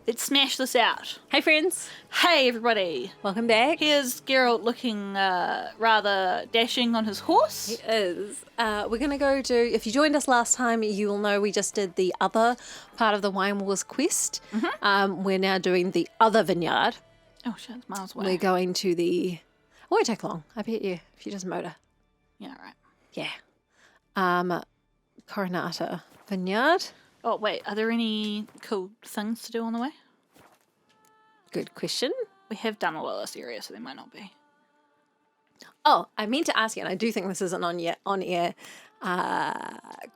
Let's smash this out. Hey friends, Hey everybody. welcome back. Here's Geralt looking rather dashing on his horse. It is. We're going to go to, if you joined us last time, you will know we just did the other part of the Wine Wars quest. We're now doing the other vineyard. Oh shit, it's miles away. We're going to the, it won't take long, I bet you, if you just motor. Yeah, right. Yeah. Coronata Vineyard. Oh wait, are there any cool things to do on the way? Good question. We have done a lot of this area, so there might not be. Oh, I meant to ask you, and I do think this is an on-air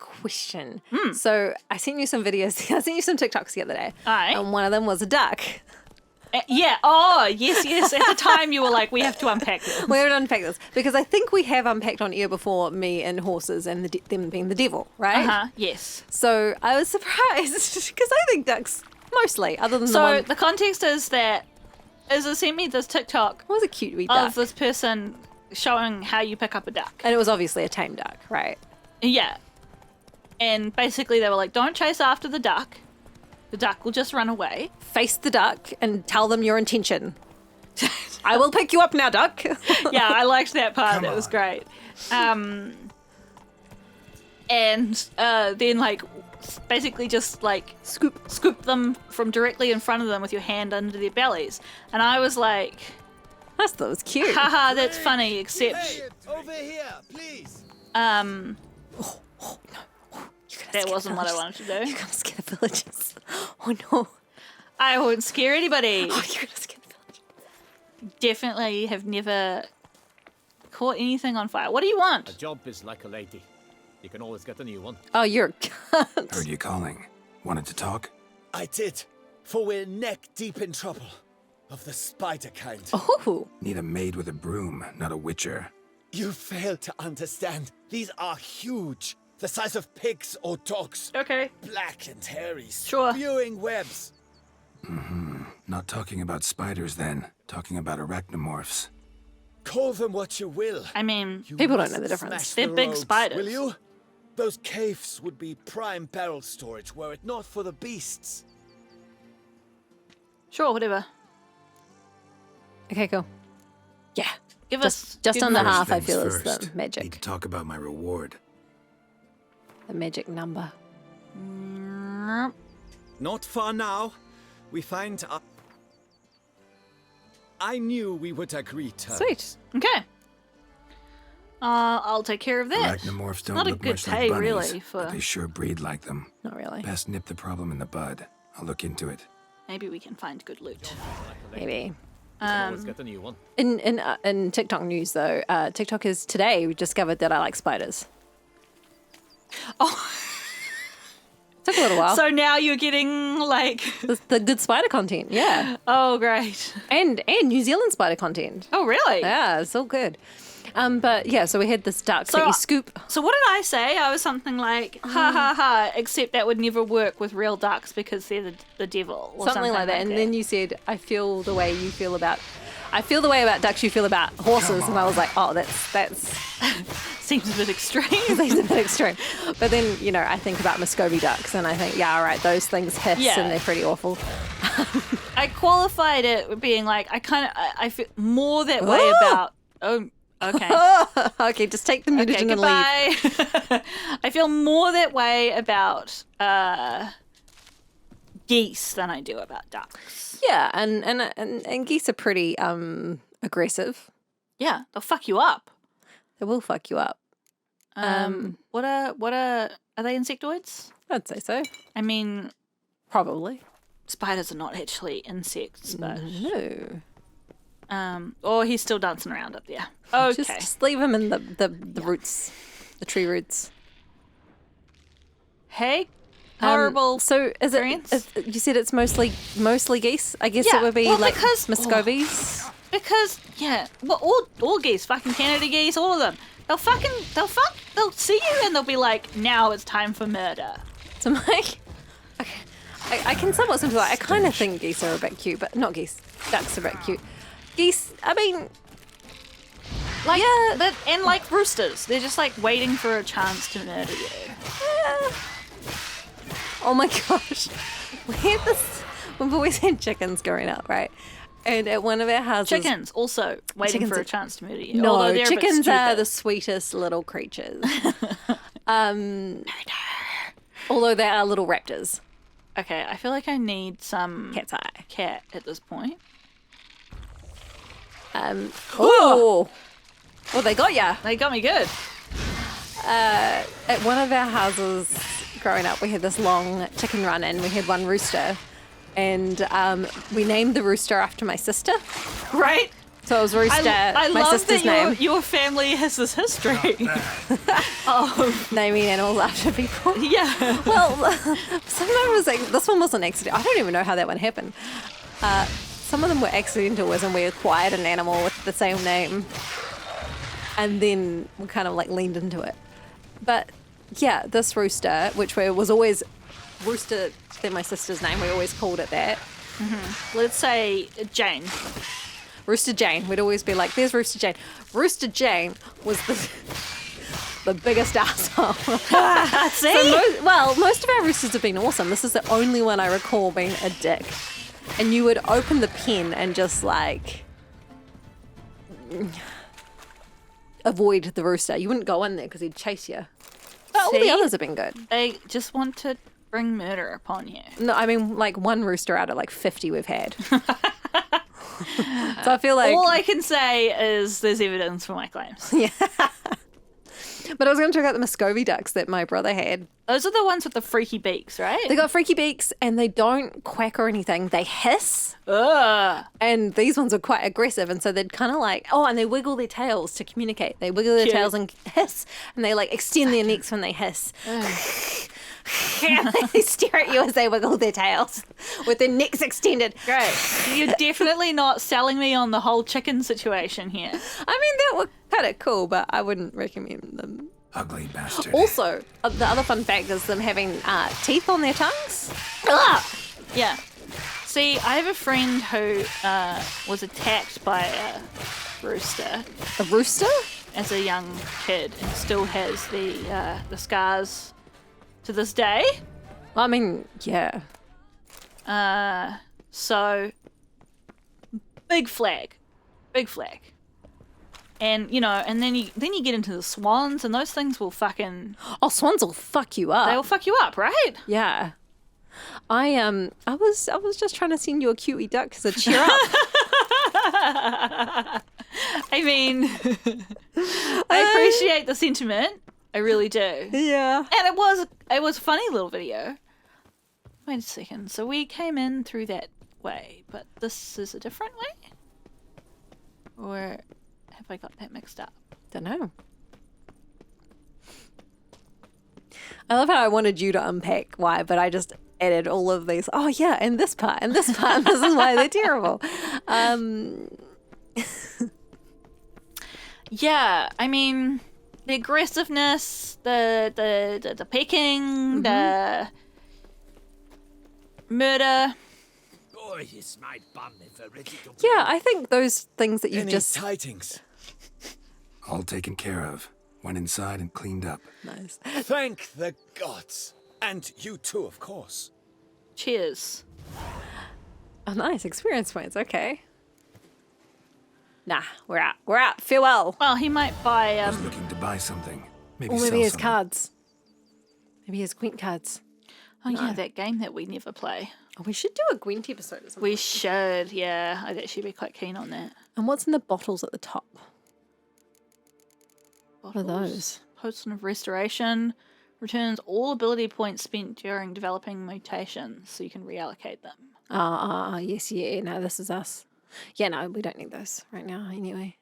question. So I sent you some videos. I sent you some TikToks the other day. Aye. And one of them was a duck. Yeah. Oh, yes. At the time, you were like, we have to unpack this. We haven't unpacked this because I think we have unpacked on air before me and horses and them being the devil, right? Yes. So I was surprised because I think ducks mostly, other than the So one. the context is that Izza sent me this TikTok What was a cute wee duck? of this person showing how you pick up a duck. And it was obviously a tame duck, right? Yeah. And basically they were like, don't chase after the duck. The duck will just run away. Face the duck and tell them your intention. I will pick you up now, duck. Yeah, I liked that part. It was great. And then like basically just like scoop them from directly in front of them with your hand under their bellies. And I was like, I thought it was cute. haha, that's funny, except Over here, please. that wasn't what I wanted to do. You're gonna scare the villagers. Oh no. I won't scare anybody. Oh, you're gonna scare the villagers. Definitely have never caught anything on fire. What do you want? A job is like a lady. You can always get a new one. Oh, you're a cunt. Heard you calling. Wanted to talk? I did, for we're neck deep in trouble. Of the spider kind. Oh. Need a maid with a broom, not a witcher. You fail to understand. These are huge. The size of pigs or dogs. Okay. Black and hairy, Sure. spewing webs. Not talking about spiders then. Talking about arachnomorphs. Call them what you will. I mean, You People don't know mustn't the difference. smash They're the big roads, spiders. Will you? Those caves would be prime barrel storage were it not for the beasts. sure, whatever. Okay, cool. Yeah. Give us Just good under news. half, I Things feel, is first. the Need to magic. talk about my reward. The magic number. Not far now. We find a... I knew we would agree to. Sweet. Okay. I'll take care of that. Arachnomorphs don't Not a look good much pay, like bunnies, really, for- but they sure breed like them. Not really. Best nip the problem in the bud. I'll look into it. Maybe we can find good loot. Maybe. You can always get a new one. In TikTok news, though, TikTok is today we discovered that I like spiders. Oh, Took a little while. so now you're getting like, the good spider content, yeah. oh great. And New Zealand spider content. Oh really? Yeah, it's all good. But yeah, so we had this duck So- that you scoop. So what did I say? I was something like, ha ha ha, except that would never work with real ducks because they're the devil. Or Something like that. And then you said, I feel the way you feel about... I feel the way about ducks you feel about horses. And I was like, oh, that's seems a bit extreme. seems a bit extreme. But then, you know, I think about Muscovy ducks and I think, yeah, all right, those things hiss Yeah. and they're pretty awful. I qualified it with being like, I feel more that way Oh! about, oh, okay. Okay, just take the mutagen Okay, and leave. goodbye. I feel more that way about geese than I do about ducks. Yeah, and geese are pretty aggressive. Yeah, they'll fuck you up. They will fuck you up. What are they insectoids? I'd say so. I mean, Probably. spiders are not actually insects, but No. or he's still dancing around up there. Okay. Just leave them in the roots, the tree roots. Hey, horrible. So is experience? it? You said it's mostly geese. I guess Yeah, it would be well, like because- Muscovies. Because yeah, well, all geese, fucking Canada geese, all of them. They'll see you and they'll be like, now it's time for murder. So Mike, okay, I can somewhat sympathize. I kind of think geese are a bit cute, but not geese. Ducks are a bit cute. Geese, I mean, Like, yeah, and like roosters, they're just like waiting for a chance to murder you. oh my gosh, we had this we've always had chickens growing up, right? And at one of our houses, Chickens also waiting Chickens for are- a chance to murder you. Although No, they're a bit chickens are stupid. the sweetest little creatures. Although they are little raptors. Okay, I feel like I need some Cat's eye. cat at this point. Oh, they got ya. They got me good. At one of our houses growing up, we had this long chicken run and we had one rooster. And we named the rooster after my sister. Right? So it was Rooster, I my love sister's that name. your family has this history. Oh, Naming animals after people. yeah. Well, some of them was like, this one was an accident. I don't even know how that one happened. Some of them were accidental, as in we acquired an animal with the same name. And then we kind of like leaned into it. But yeah, this rooster, which was always Rooster, then my sister's name, we always called it that. Let's say Jane. Rooster Jane. We'd always be like, there's Rooster Jane. Rooster Jane was the biggest asshole. See? Most of our roosters have been awesome. This is the only one I recall being a dick. And you would open the pen and just like avoid the rooster. You wouldn't go in there because he'd chase you. But all the See? others have been good. They just want to bring murder upon you. No, I mean like one rooster out of like 50 we've had. So I feel like All I can say is there's evidence for my claims. But I was going to check out the Muscovy ducks that my brother had. Those are the ones with the freaky beaks, right? They got freaky beaks and they don't quack or anything. They hiss. Ugh. And these ones are quite aggressive. And so they'd kind of like, and they wiggle their tails to communicate. They wiggle their Cute. tails and hiss. And they like extend their necks when they hiss. And they stare at you as they wiggle their tails with their necks extended. Great. You're definitely not selling me on the whole chicken situation here. I mean, that were kind of cool, but I wouldn't recommend them. Ugly bastard. Also, the other fun fact is them having teeth on their tongues. Yeah. See, I have a friend who was attacked by a rooster A rooster? as a young kid and still has the scars to this day. I mean, yeah. So, big flag. And, and then you get into the swans and those things will fucking, Oh, swans will fuck you up. they will fuck you up, right? Yeah. I was just trying to send you a cutie duck to cheer up. I mean, I appreciate the sentiment. I really do. Yeah. And it was a funny little video. Wait a second. So we came in through that way, but this is a different way? Or have I got that mixed up? Don't know. I love how I wanted you to unpack why, but I just added all of these. Oh yeah, and this part, and this part, and this is why they're terrible. Yeah, I mean, the aggressiveness, the pecking, the murder. Boy, is my bum ever ready to Yeah, I think those things that you've Any just tidings? All taken care of. Went inside and cleaned up. nice. Thank the gods. And you too, of course. Cheers. Oh, nice experience points. Okay. Nah, we're out. We're out. Farewell. Well, he might buy Was looking to buy something. Maybe Or sell maybe his something. cards. Maybe his Gwent cards. Oh yeah, that game that we never play. Oh, we should do a Gwent episode or something. We should, yeah. I'd actually be quite keen on that. And what's in the bottles at the top? What are Bottles. those? Potion of Restoration returns all ability points spent during developing mutations, so you can reallocate them. Yes, yeah. No, this is us. Yeah, no, we don't need those right now anyway.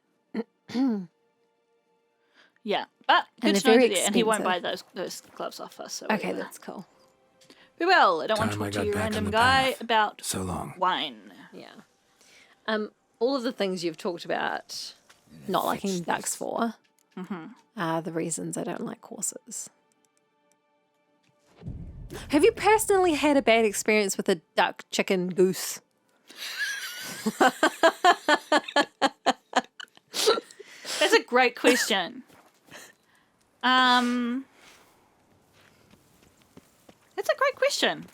Yeah, but And good to they're know very that, and he won't buy expensive. those gloves off us. So Okay, that's cool. we will. I don't want to Time I talk to got you, back on random the guy, path. about So long. wine. Yeah. All of the things you've talked about not liking ducks for are the reasons I don't like horses. Have you personally had a bad experience with a duck, chicken, goose? That's a great question. That's a great question.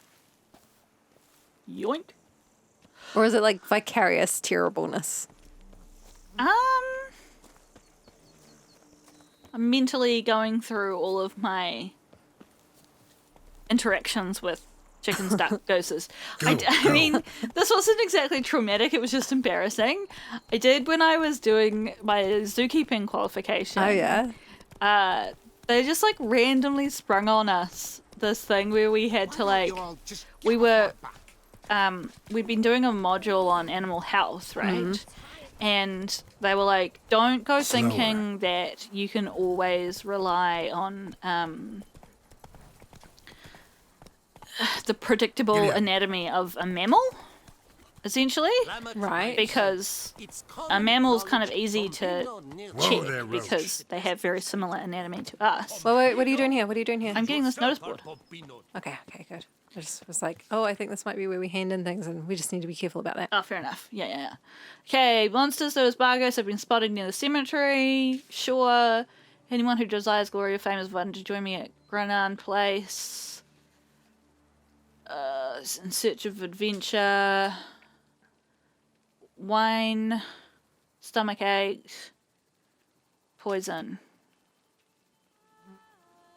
Yoink. Or is it like vicarious terribleness? I'm mentally going through all of my interactions with chickens, duck, gooses. I mean, this wasn't exactly traumatic. It was just embarrassing. I did when I was doing my zookeeping qualification. Oh, yeah. They just like randomly sprung on us this thing where we had to like, we were, we'd been doing a module on animal health, right? And they were like, don't go thinking that you can always rely on the predictable anatomy of a mammal, essentially. Right. Because a mammal's kind of easy to check because they have very similar anatomy to us. Wait, what are you doing here? What are you doing here? I'm getting this notice board. Okay, good. I just was like, oh, I think this might be where we hand in things, and we just need to be careful about that. Oh, fair enough. Yeah. Okay, monsters known as Bargos have been spotted near the cemetery. Sure. Anyone who desires glory or fame is invited to join me at Granan Place. In search of adventure. Wine. Stomach ache. Poison.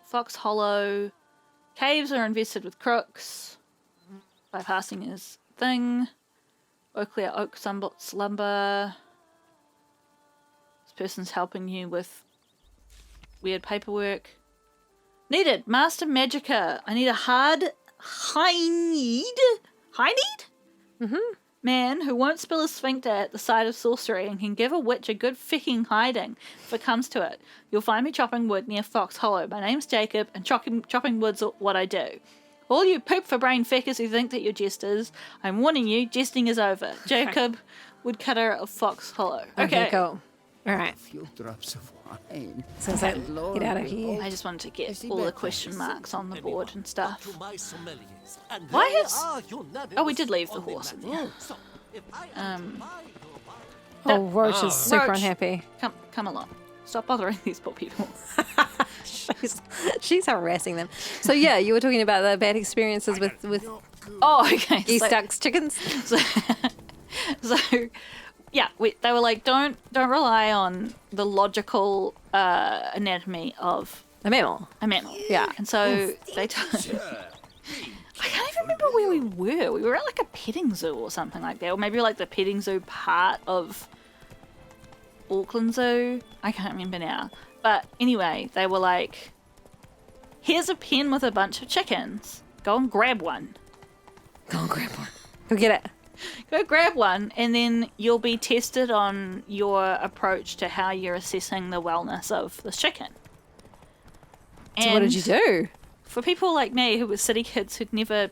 Fox Hollow. Caves are invested with crooks. Bypassing his thing. Oakley Oak Slumber. This person's helping you with weird paperwork. Needed. Master Magica. I need a hard high-need man who won't spill his sphincter at the sight of sorcery and can give a witch a good ficking hiding if it comes to it. You'll find me chopping wood near Fox Hollow. My name's Jacob, and chopping wood's what I do. All you poop for brain feckers who think that you're jesters, I'm warning you, jesting is over. Jacob, woodcutter of Fox Hollow. Okay, cool. All right. Few drops of wine. So it's like, get out of here. I just wanted to get all the question marks on the board and stuff. Why Why has... Oh, we did leave the horse in there. Oh, Roach is super Roach. unhappy. Come along. Stop bothering these poor people. She's harassing them. So yeah, you were talking about the bad experiences with Oh, okay. geese, ducks, chickens. So yeah, they were like, don't rely on the logical anatomy of A mammal. a mammal. Yeah. And so they I can't even remember where we were. We were at like a petting zoo or something like that. Or maybe like the petting zoo part of Auckland Zoo. I can't remember now. But anyway, they were like, here's a pen with a bunch of chickens. Go and grab one. Go and grab one. Go get it. Go grab one, and then you'll be tested on your approach to how you're assessing the wellness of this chicken. So what did you do? For people like me who were city kids who'd never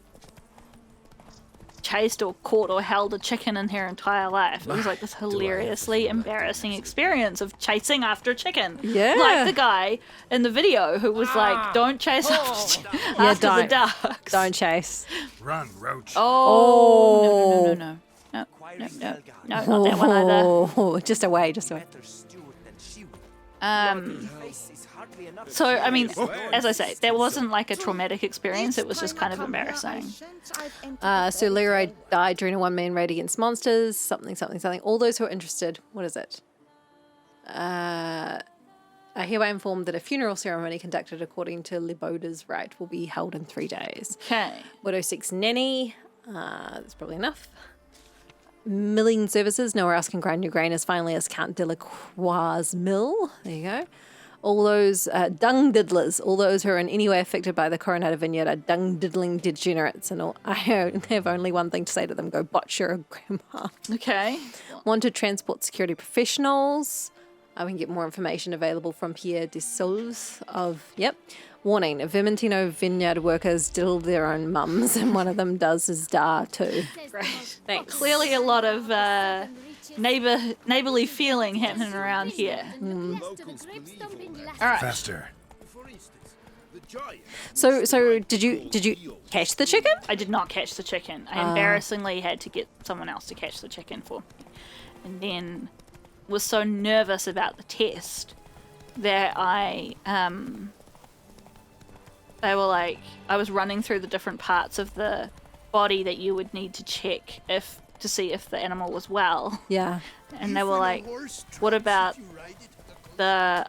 chased or caught or held a chicken in their entire life, it was like this hilariously embarrassing experience of chasing after a chicken. Yeah. Like the guy in the video who was like, don't chase after the ducks. Don't chase. Run, Roach. Oh. No. No, not that one either. Oh, just away. So, I mean, as I say, there wasn't like a traumatic experience. It was just kind of embarrassing. So Leroy died during a one-man raid against monsters. Something. All those who are interested. What is it? I hereby informed that a funeral ceremony conducted according to Liboda's rite will be held in 3 days. Okay. Widow seeks nanny. That's probably enough. Milling services. Nowhere else can grind your grain as finely as Count Delacroix's mill. There you go. All those dung diddlers, all those who are in any way affected by the Coronado Vineyard are dung diddling degenerates, and all, I have only one thing to say to them: go botch your grandma. Okay. Wanted transport security professionals. We can get more information available from Pierre Desouls of, Warning, Vermentino vineyard workers diddle their own mums, and one of them does his da too. Great. Thanks. Clearly a lot of neighborly feeling happening around here. All right. Faster. So did you catch the chicken? I did not catch the chicken. I embarrassingly had to get someone else to catch the chicken for me. And then was so nervous about the test that they were like, I was running through the different parts of the body that you would need to check if to see if the animal was well. Yeah. And they were like, what about the...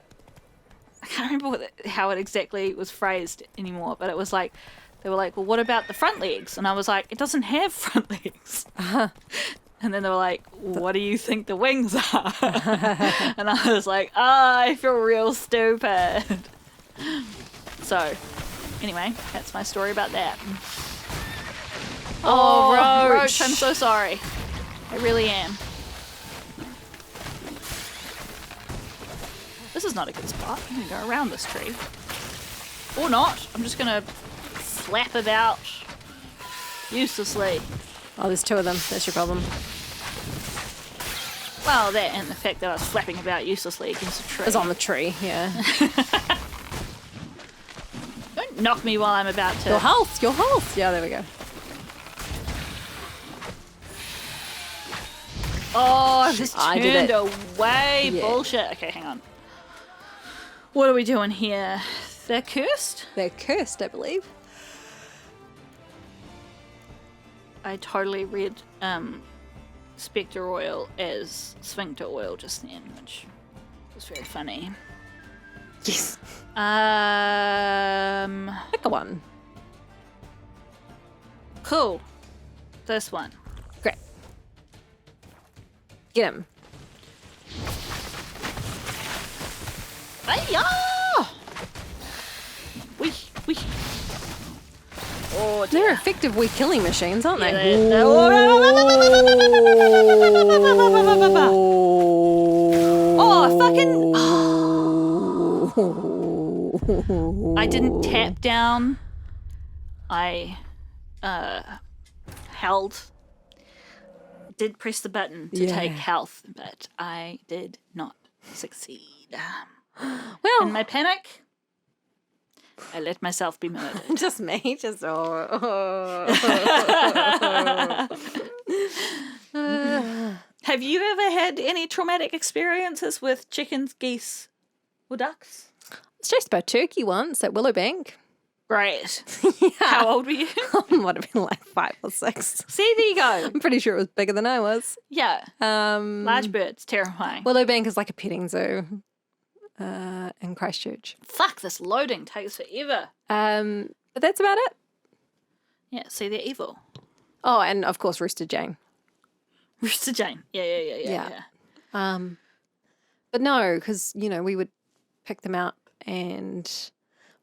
I can't remember how it exactly was phrased anymore, but it was like, they were like, well, what about the front legs? And I was like, it doesn't have front legs. And then they were like, what do you think the wings are? And I was like, I feel real stupid. So, anyway, that's my story about that. Oh, Roach, I'm so sorry. I really am. This is not a good spot. I'm going to go around this tree. Or not. I'm just going to flap about uselessly. Oh, there's 2 of them. That's your problem. Well, that and the fact that I was flapping about uselessly against a tree. It's on the tree, yeah. Don't knock me while I'm about to... Your health, your health. Yeah, there we go. Oh, I just I did turned it. away. Yeah. Bullshit. Okay, hang on. What are we doing here? They're cursed? They're cursed, I believe. I totally read Spectre oil as sphincter oil just then, which was very funny. Yes. Pick a one. Cool. This one. Great. Get him. Hiya! We. Oh, They're dear. effective weed killing machines, aren't Yeah, they? they're- Oh, fucking. I didn't tap down. I held. Did press the button to Yeah. take health, but I did not succeed. Well, In my panic, I let myself be murdered. just me, just Have you ever had any traumatic experiences with chickens, geese, or ducks? I was chased by a turkey once at Willowbank. Great. Yeah. How old were you? Might have been like 5 or 6. See, there you go. I'm pretty sure it was bigger than I was. Yeah. Large birds, terrifying. Willowbank is like a petting zoo in Christchurch. Fuck, this loading takes forever. But that's about it. Yeah, see, they're evil. Oh, and of course, Rooster Jane. Rooster Jane. Yeah. But no, because, we would pick them out and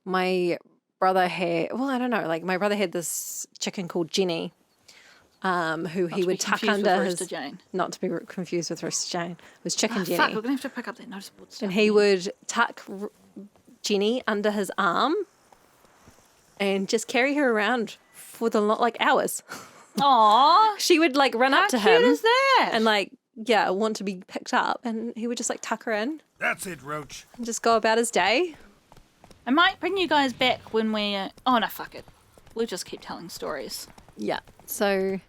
my brother had, well, I don't know, like my brother had this chicken called Jenny, who he would tuck under his, Rooster Jane. not to be confused with Rooster Jane, it was Chicken Jenny. Fuck, we're going to have to pick up that notice board stuff. And he would tuck Jenny under his arm and just carry her around for like hours. Aww. She would like run How up to cute him is that? and like, want to be picked up, and he would just like tuck her in That's it, Roach. and just go about his day. I might bring you guys back when we... oh, no, fuck it. We'll just keep telling stories. Yeah. So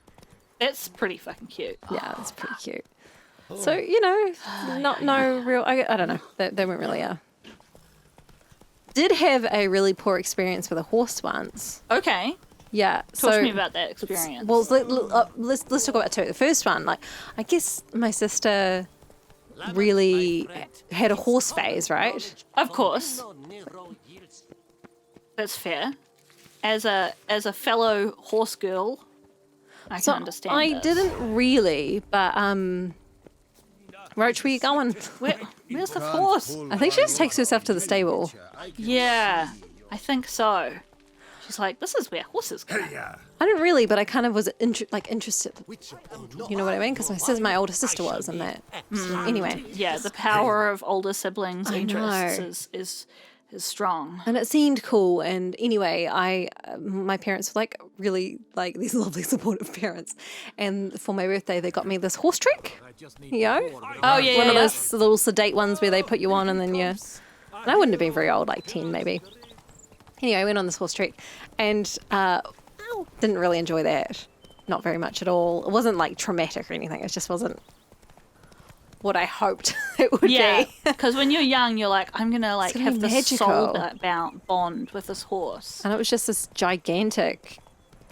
That's pretty fucking cute. yeah, it's pretty cute. So no real. I don't know. They weren't really. Did have a really poor experience with a horse once. Okay. Yeah. Talk to me about that experience. Well, let's talk about 2. The first one, like, I guess my sister really had a horse phase, right? Of course. That's fair. As a fellow horse girl, I So can understand I this. didn't really, but Roach, where you going? Where's the horse? I think she just takes herself to the stable. Yeah, I think so. She's like, this is where horses go. Yeah. I didn't really, but I kind of was interested. You know what I mean? Because my older sister was, and that. Anyway, Yeah, the power of older siblings' I interests is strong. and it seemed cool. And anyway, my parents were like really like these lovely supportive parents, and for my birthday they got me this horse trick. Oh yeah, One of yeah. those little sedate ones where they put you on, and then and I wouldn't have been very old, like 10 maybe. Anyway, I went on this horse trick and didn't really enjoy that. Not very much at all. It wasn't like traumatic or anything. It just wasn't what I hoped it would Yeah, be. because when you're young, you're like, I'm gonna like gonna have be this soul magical. bond with this horse. And it was just this gigantic,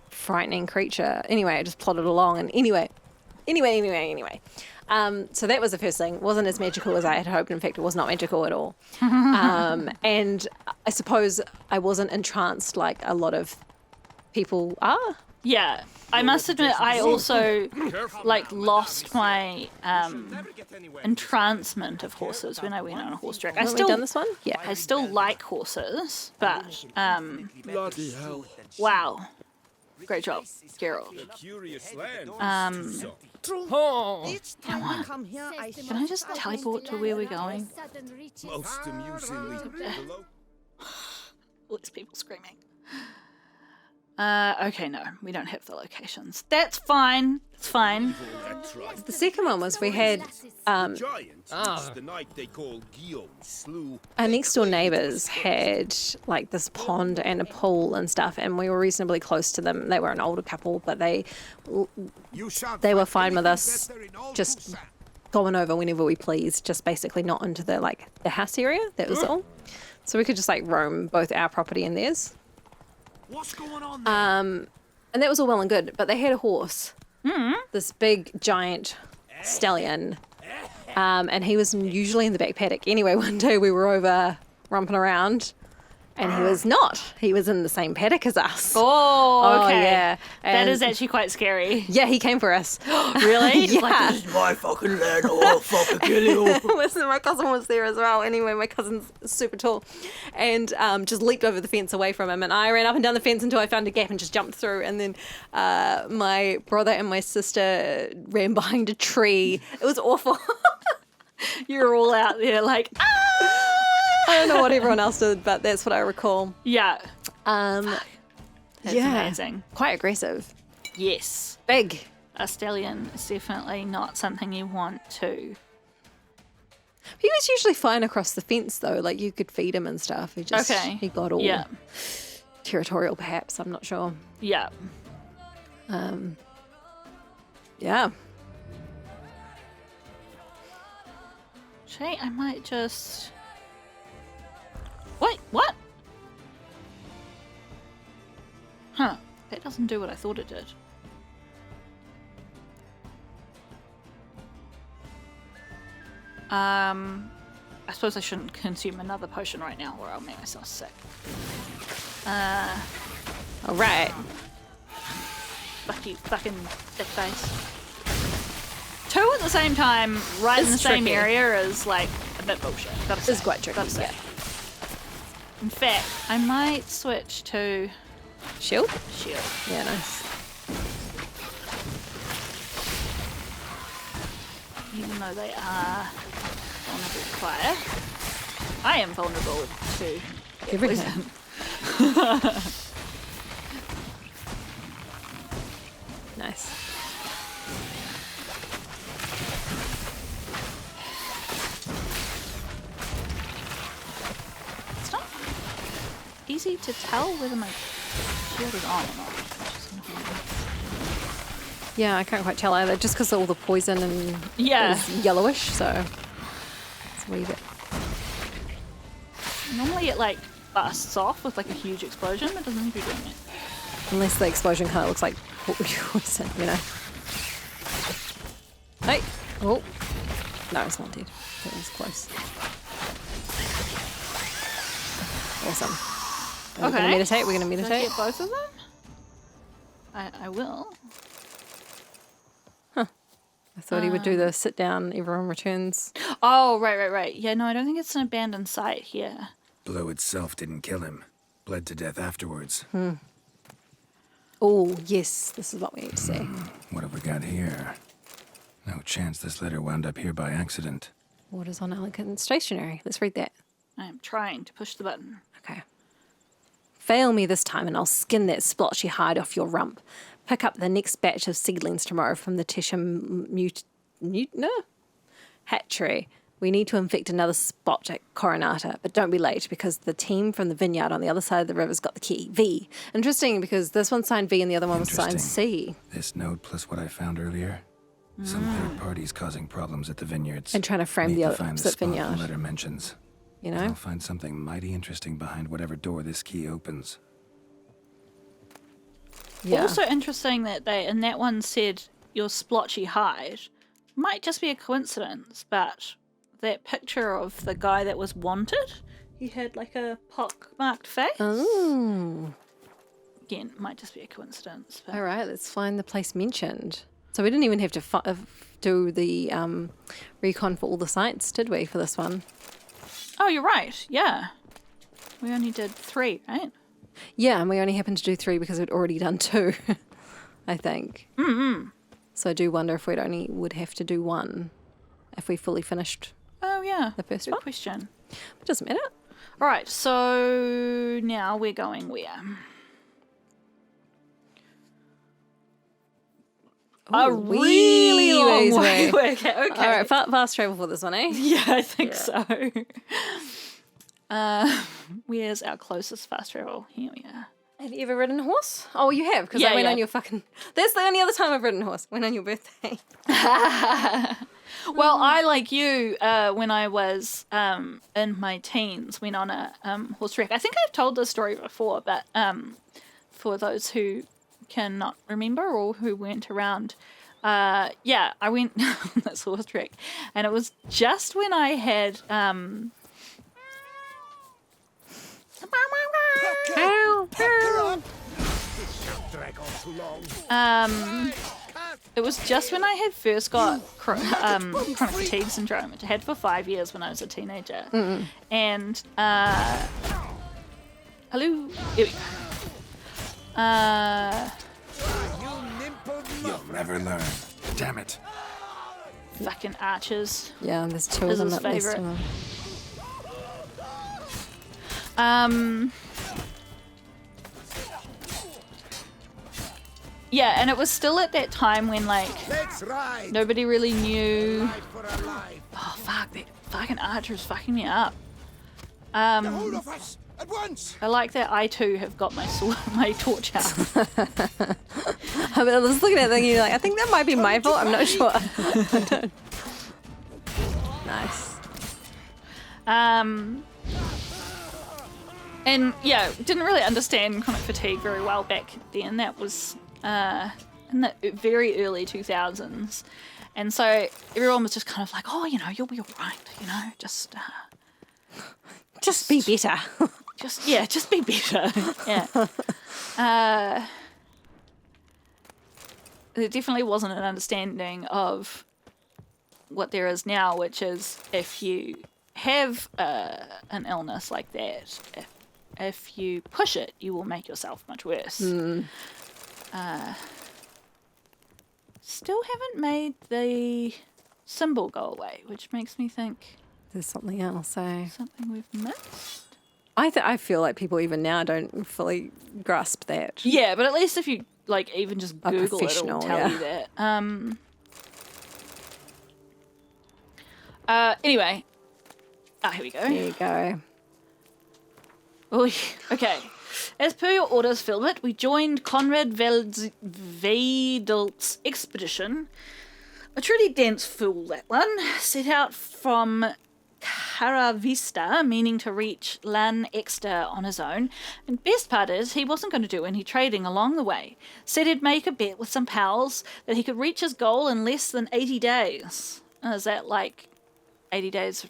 frightening creature. Anyway, I just plodded along. And anyway, Anyway. So that was the first thing. It wasn't as magical as I had hoped. In fact, it was not magical at all. And I suppose I wasn't entranced like a lot of people are. Yeah, I must admit, I also like lost my entrancement of horses when I went on a horse track. Haven't we done this one? Yeah. I still like horses, but Bloody hell. wow, great job, Gerald. Curious land. Each time I come here, I Can I just teleport to where we're going? Most amusingly below. All these people screaming. Okay, no, we don't have the locations. That's fine. It's fine. The second one was we had Giants. The night they call Guillaume slew. our next door neighbours had like this pond and a pool and stuff, and we were reasonably close to them. They were an older couple, but they were fine with us just going over whenever we pleased, just basically not into the house area. That was all. So we could just like roam both our property and theirs. What's going on there? And that was all well and good, but they had a horse, this big giant stallion, and he was usually in the back paddock. Anyway, one day we were over romping around, and he was not. He was in the same paddock as us. Oh, okay. Yeah. That And- is actually quite scary. Yeah, he came for us. Really? Yeah. This is my fucking land. I'll fucking kill you. Listen, my cousin was there as well. Anyway, my cousin's super tall, and just leaped over the fence away from him. And I ran up and down the fence until I found a gap and just jumped through. And then my brother and my sister ran behind a tree. It was awful. You're all out there like, ah! I don't know what everyone else did, but that's what I recall. Yeah, That's amazing. Quite aggressive. Yes. Big. A stallion is definitely not something you want to. He was usually fine across the fence though. Like you could feed him and stuff. He got all Yeah. territorial perhaps. I'm not sure. Yeah. Yeah. Shay, I might just. Wait, what? Huh. That doesn't do what I thought it did. I suppose I shouldn't consume another potion right now or I'll make myself sick. All right. Fuck you, fucking dick face. Two at the same time, right in It's the same tricky. area is like a bit bullshit. Gotta say. It's quite tricky. Gotta say. Yeah. In fact, I might switch to Shield? shield. Yeah, nice. Even though they are vulnerable to fire. I am vulnerable to Everything. poison. Nice. It's not easy to tell whether my shield is on or not. Which is annoying. Yeah, I can't quite tell either, just because all the poison and Yeah. is yellowish, so it's a wee bit. Normally it like busts off with like a huge explosion, but it doesn't seem to be doing it. Unless the explosion kind of looks like poison, you know. Hey! Oh! No, it's not dead. That was close. Awesome. We're Okay. gonna meditate, we're gonna Did I meditate. get both of them? I will. I thought he would do the sit down, everyone returns. Oh, right. Yeah, no, I don't think it's an abandoned site here. Blow itself didn't kill him. Bled to death afterwards. Oh, yes, this is what we need to see. What have we got here? No chance this letter wound up here by accident. Orders on elegant stationery. Let's read that. I am trying to push the button. Okay. Fail me this time and I'll skin that splotchy hide off your rump. Pick up the next batch of seedlings tomorrow from the hatchery. We need to infect another spot at Coronata, but don't be late because the team from the vineyard on the other side of the river's got the key. V. Interesting because this one's signed V and the other one was signed C. This note plus what I found earlier. Some third parties causing problems at the vineyards. And trying to frame Need the to find opposite spot the vineyard. letter mentions. You know? I'll find something mighty interesting behind whatever door this key opens. Yeah. Also interesting that they in that one said your splotchy hide might just be a coincidence, but that picture of the guy that was wanted, he had like a pock-marked face. Oh. Again, might just be a coincidence. But... All right, let's find the place mentioned. So we didn't even have to do the recon for all the sites, did we, for this one? Oh, you're right. Yeah. We only did 3, right? Yeah, and we only happened to do 3 because we'd already done 2, I think. Mm-hmm. So I do wonder if would have to do 1 if we fully finished Oh, yeah. the first Good one. question. It doesn't matter. All right, so now we're going where? A really long way. Okay. All right, fast travel for this one, eh? Yeah, I think so. Where's our closest fast travel? Here we are. Have you ever ridden a horse? Oh, you have, because Yeah, I went yeah. on your fucking... That's the only other time I've ridden a horse. Went on your birthday. Well, I, like you, when I was in my teens, went on a horse trek. I think I've told this story before, but for those who cannot remember or who weren't around, yeah, I went on this horse trek, and it was just when I had it was just when I had first got chronic fatigue syndrome, which I had for 5 years when I was a teenager. And hello, here we go. You'll never learn. Damn it. Fucking archers. Yeah, there's 2 of Is them his at least. favourite. Yeah, and it was still at that time when, like, Let's ride. nobody really knew. Ride for a life. Oh, fuck, that fucking archer's fucking me up. The whole of us at once. I like that I too have got my sword, my torch out. I was looking at it thinking, like, I think that might be my fault. I'm not sure. Nice. And yeah, didn't really understand chronic fatigue very well back then. That was in the very early 2000s. And so everyone was just kind of like, oh, you know, you'll be all right, you know, just be better. just be better. Yeah. There definitely wasn't an understanding of what there is now, which is if you have an illness like that, if you push it, you will make yourself much worse. Still haven't made the symbol go away, which makes me think There's something else, eh? something we've missed. I feel like people even now don't fully grasp that. Yeah, but at least if you like even just A Google it, it'll professional, tell yeah. you that. Anyway. Here we go. There you go. Oy, okay. As per your orders, Philbert, we joined Conrad Veidilt's expedition. A truly dense fool, that one. Set out from Caravista, meaning to reach Lan Exeter on his own. And best part is, he wasn't going to do any trading along the way. Said he'd make a bet with some pals that he could reach his goal in less than 80 days. Is that like 80 days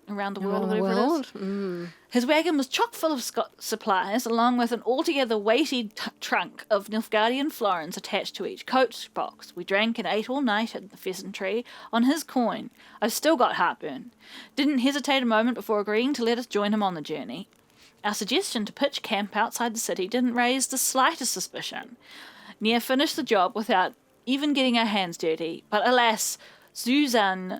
around the world? Around the whatever it is? world? Mm. His wagon was chock full of supplies, along with an altogether weighty trunk of Nilfgaardian florins attached to each coach box. We drank and ate all night at the pheasantry on his coin. I've still got heartburn. Didn't hesitate a moment before agreeing to let us join him on the journey. Our suggestion to pitch camp outside the city didn't raise the slightest suspicion. Near finished the job without even getting our hands dirty, but alas, Suzanne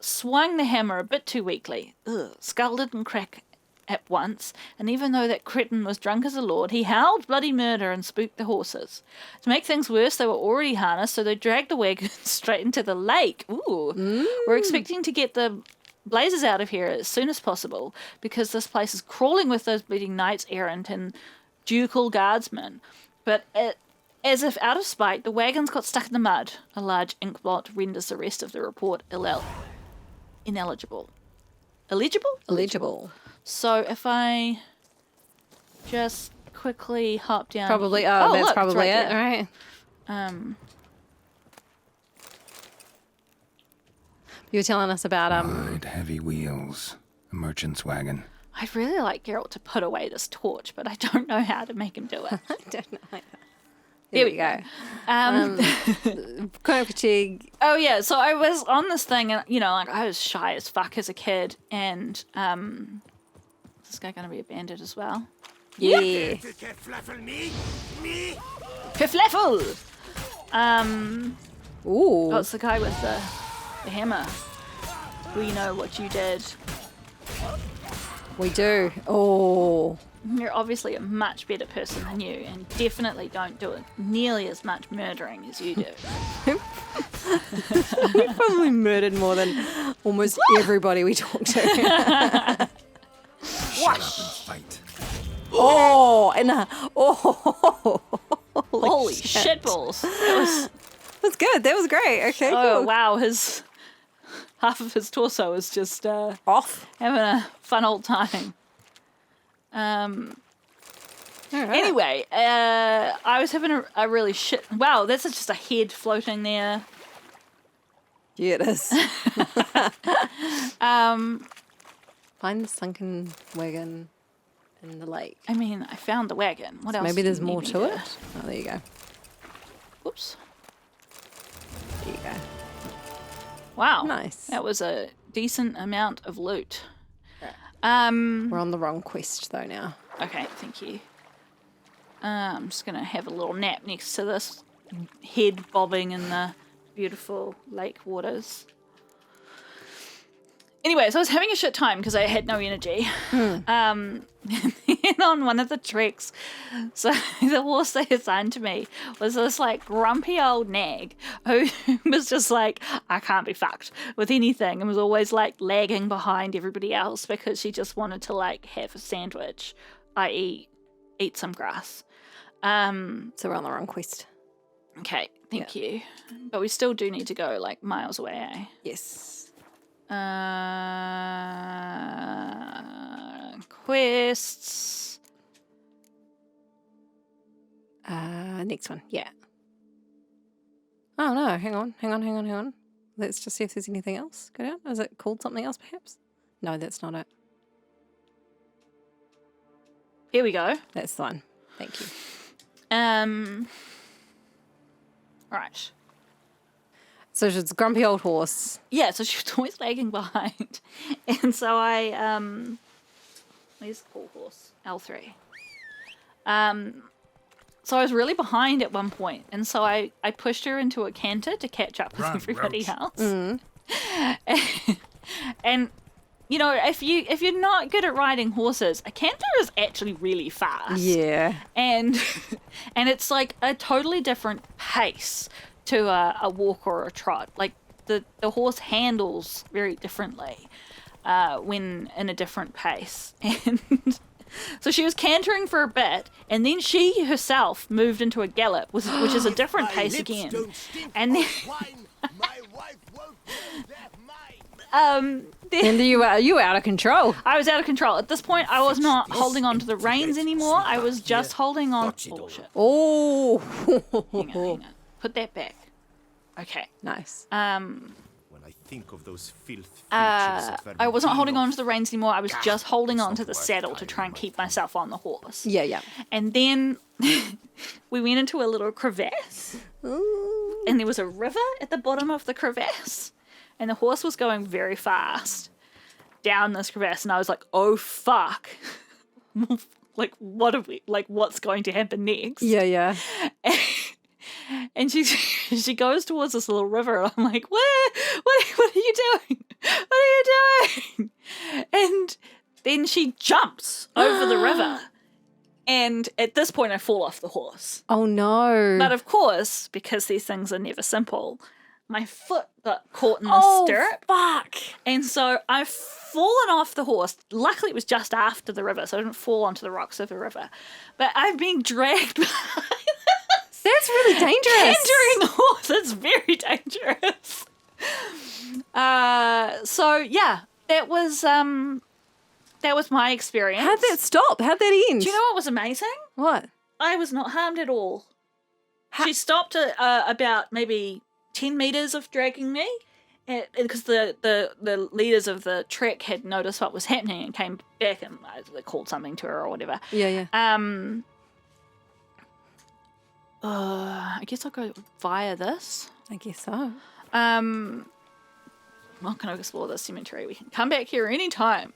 swung the hammer a bit too weakly. Scalded and cracked at once, and even though that cretin was drunk as a lord, he howled bloody murder and spooked the horses. To make things worse, they were already harnessed, so they dragged the wagon straight into the lake. We're expecting to get the blazes out of here as soon as possible, because this place is crawling with those bleeding knights errant and ducal guardsmen. But as if out of spite, the wagons got stuck in the mud. A large ink blot renders the rest of the report ineligible. Illegible? So if I just quickly hop down... Probably. Oh, That's look, probably it's right it, there. right? You were telling us about Wide, heavy wheels. A merchant's wagon. I'd really like Geralt to put away this torch, but I don't know how to make him do it. I don't know either. There we we go. Chronic fatigue. Oh yeah, so I was on this thing, and like I was shy as fuck as a kid, and is this guy gonna be a bandit as well? Yeah. You can't flaffle me? Me? Piffleffel! Ooh. Oh, it's the guy with the hammer. We know what you did. We do. Oh. You're obviously a much better person than you, and definitely don't do it nearly as much murdering as you do. We probably murdered more than almost everybody we talked to. Shut up and fight. Oh, and Holy shitballs! That's good. That was great. Okay, Oh cool. wow, half of his torso is just Off. having a fun old time. All right. Anyway, I was having a really shit. Wow, that's just a head floating there. Yeah, it is. Find the sunken wagon in the lake. I mean, I found the wagon. What else? Maybe do there's you need more me to it. Oh, there you go. Whoops. There you go. Wow. Nice. That was a decent amount of loot. We're on the wrong quest though now. Okay, thank you. I'm just gonna have a little nap next to this head bobbing in the beautiful lake waters. Anyway, so I was having a shit time because I had no energy. And on one of the treks, so the horse they assigned to me was this like grumpy old nag who was just like, I can't be fucked with anything, and was always like lagging behind everybody else because she just wanted to like have a sandwich, i.e. eat some grass. So we're on the wrong quest. Okay, thank you. But we still do need to go like miles away, eh? Yes. Quests. Next one. Yeah. Oh no, hang on. Let's just see if there's anything else. Go down. Is it called something else perhaps? No, that's not it. Here we go. That's the one. Thank you. Right. So it's a grumpy old horse. Yeah, so she was always lagging behind. And so I, where's the cool horse? L3. So I was really behind at one point, and so I pushed her into a canter to catch up with Run, everybody Roach. else. And if you're not good at riding horses, a canter is actually really fast. Yeah. And it's like a totally different pace to a walk or a trot. Like the horse handles very differently when in a different pace. And so she was cantering for a bit, and then she herself moved into a gallop, which is a different My pace lips again. don't stink And then of wine. My wife won't know they're mine. And you were out of control. I was out of control. At this point, I was not holding on to the reins anymore. I was just holding on. Oh, shit. Oh. Hang on. Put that back. Okay. Nice. When I think of those filth features of I wasn't holding Vermintino, on to the reins anymore. I was just holding on to the saddle to try and keep myself on the horse. Yeah. And then we went into a little crevasse. Ooh. And there was a river at the bottom of the crevasse. And the horse was going very fast down this crevasse. And I was like, oh, fuck. Like, what's going to happen next? Yeah. And she goes towards this little river, and I'm like, what are you doing? What are you doing? And then she jumps over the river. And at this point, I fall off the horse. Oh no. But of course, because these things are never simple, my foot got caught in the stirrup. Fuck. And so I've fallen off the horse. Luckily, it was just after the river, so I didn't fall onto the rocks of the river. But I've been dragged behind That's really dangerous. Cantering horse. It's very dangerous. So yeah, that was my experience. How'd that stop? How'd that end? Do you know what was amazing? What? I was not harmed at all. She stopped at about maybe 10 meters of dragging me, because the leaders of the trek had noticed what was happening and came back and they called something to her or whatever. Yeah. I guess I'll go via this. I guess so. I'm not going to explore this cemetery. We can come back here anytime.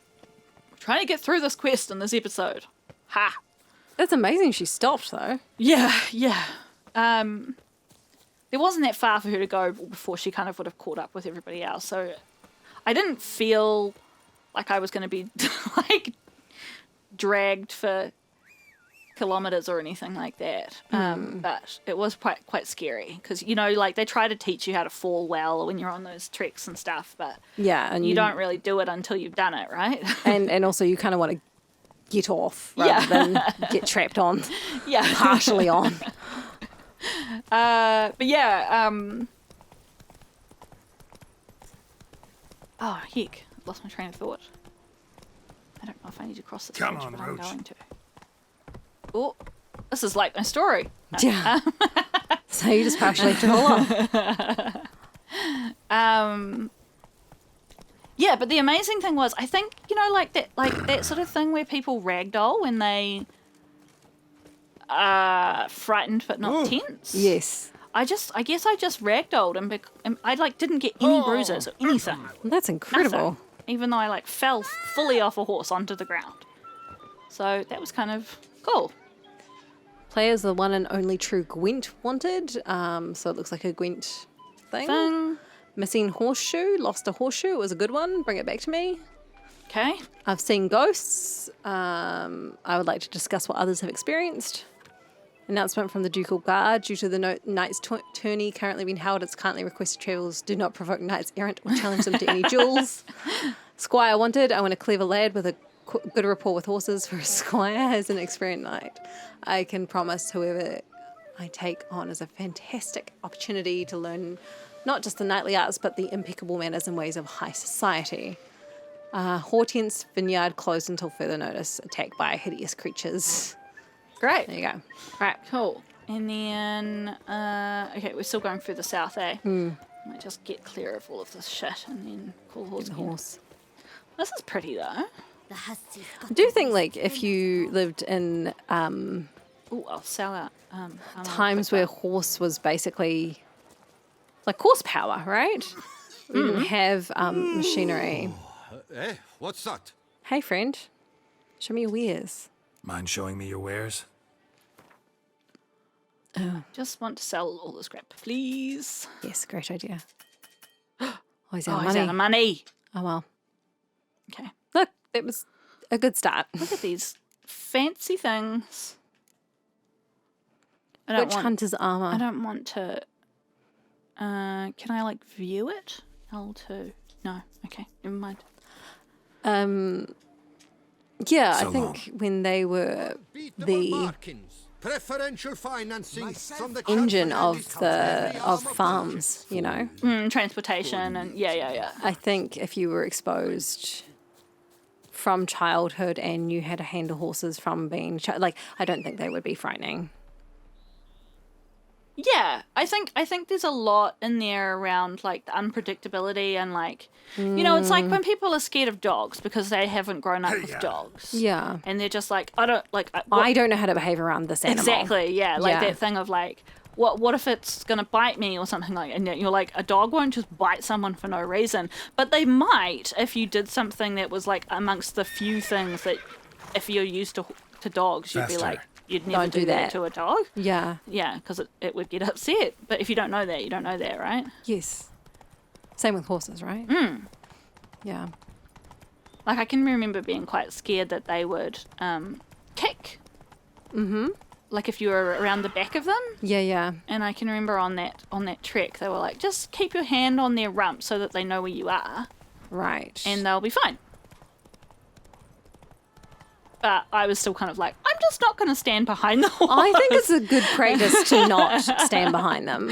I'm trying to get through this quest in this episode. Ha! It's amazing she stopped, though. Yeah. There wasn't that far for her to go before she kind of would have caught up with everybody else. So I didn't feel like I was going to be like dragged for kilometers or anything like that. But it was quite scary because, you know, like they try to teach you how to fall well when you're on those treks and stuff, but Yeah, and you don't really do it until you've done it, right? and also you kind of want to get off rather than get trapped on, Yeah. partially on. But yeah, oh heck, I've lost my train of thought. I don't know if I need to cross this Come bridge, on, but I'm Roach. going to. Oh, this is like my story. Yeah. So you just partially left it all on. Yeah, but the amazing thing was, I think, you know, like that sort of thing where people ragdoll when they are frightened but not tense. Yes. I guess I just ragdolled and I like didn't get any bruises or anything. That's incredible. Nothing. Even though I like fell fully off a horse onto the ground. So that was kind of cool. Player's the one and only true Gwent wanted. So it looks like a Gwent thing. Missing horseshoe. Lost a horseshoe. It was a good one. Bring it back to me. Okay. I've seen ghosts. I would like to discuss what others have experienced. Announcement from the Ducal Guard. Due to the Knights tourney currently being held, it's currently requested travellers do not provoke Knights errant or challenge them to any duels. Squire wanted. I want a clever lad with a good rapport with horses for a squire as an experienced knight. I can promise whoever I take on is a fantastic opportunity to learn not just the knightly arts, but the impeccable manners and ways of high society. Hortense Vineyard closed until further notice. Attacked by hideous creatures. Great. There you go. Right. Cool. And then, okay, we're still going further south, eh? Might just get clear of all of this shit and then call the horse The again. horse. This is pretty, though. I do think, like, if you lived in Oh, I'll sell out. times where horse was basically like horsepower, right? We didn't have machinery. Eh? What's that? Hey, friend, show me your wares. Mind showing me your wares? Just want to sell all the scrap, please. Yes, great idea. Oh, he's Oh, out of he's money. out of money. Oh, well. Okay. Look, it was a good start. Look at these fancy things. I Witch Hunter's armor. I don't want to. Can I like view it? L2. No. Okay. Never mind. Yeah, So I think when they were the Markings. Preferential financing from the engine of farms, you know. Transportation and yeah. I think if you were exposed from childhood and you had to handle horses from being like, I don't think they would be frightening. Yeah, I think there's a lot in there around like the unpredictability and like, you know, it's like when people are scared of dogs because they haven't grown up with dogs. Yeah. And they're just like, I don't like. I don't know how to behave around this animal. Exactly. Yeah. Like Yeah. that thing of like, what if it's gonna bite me or something like? And you're like, a dog won't just bite someone for no reason, but they might if you did something that was like amongst the few things that, if you're used to dogs, you'd be Faster. like, you'd never Don't do do that that. to a dog. Yeah. Yeah, because it would get upset. But if you don't know that, you don't know that, right? Yes. Same with horses, right? Yeah. Like I can remember being quite scared that they would kick. Like if you were around the back of them. Yeah. And I can remember on that trek, they were like, just keep your hand on their rump so that they know where you are, Right. and they'll be fine. But I was still kind of like, I'm just not going to stand behind the horse. I think it's a good practice to not stand behind them.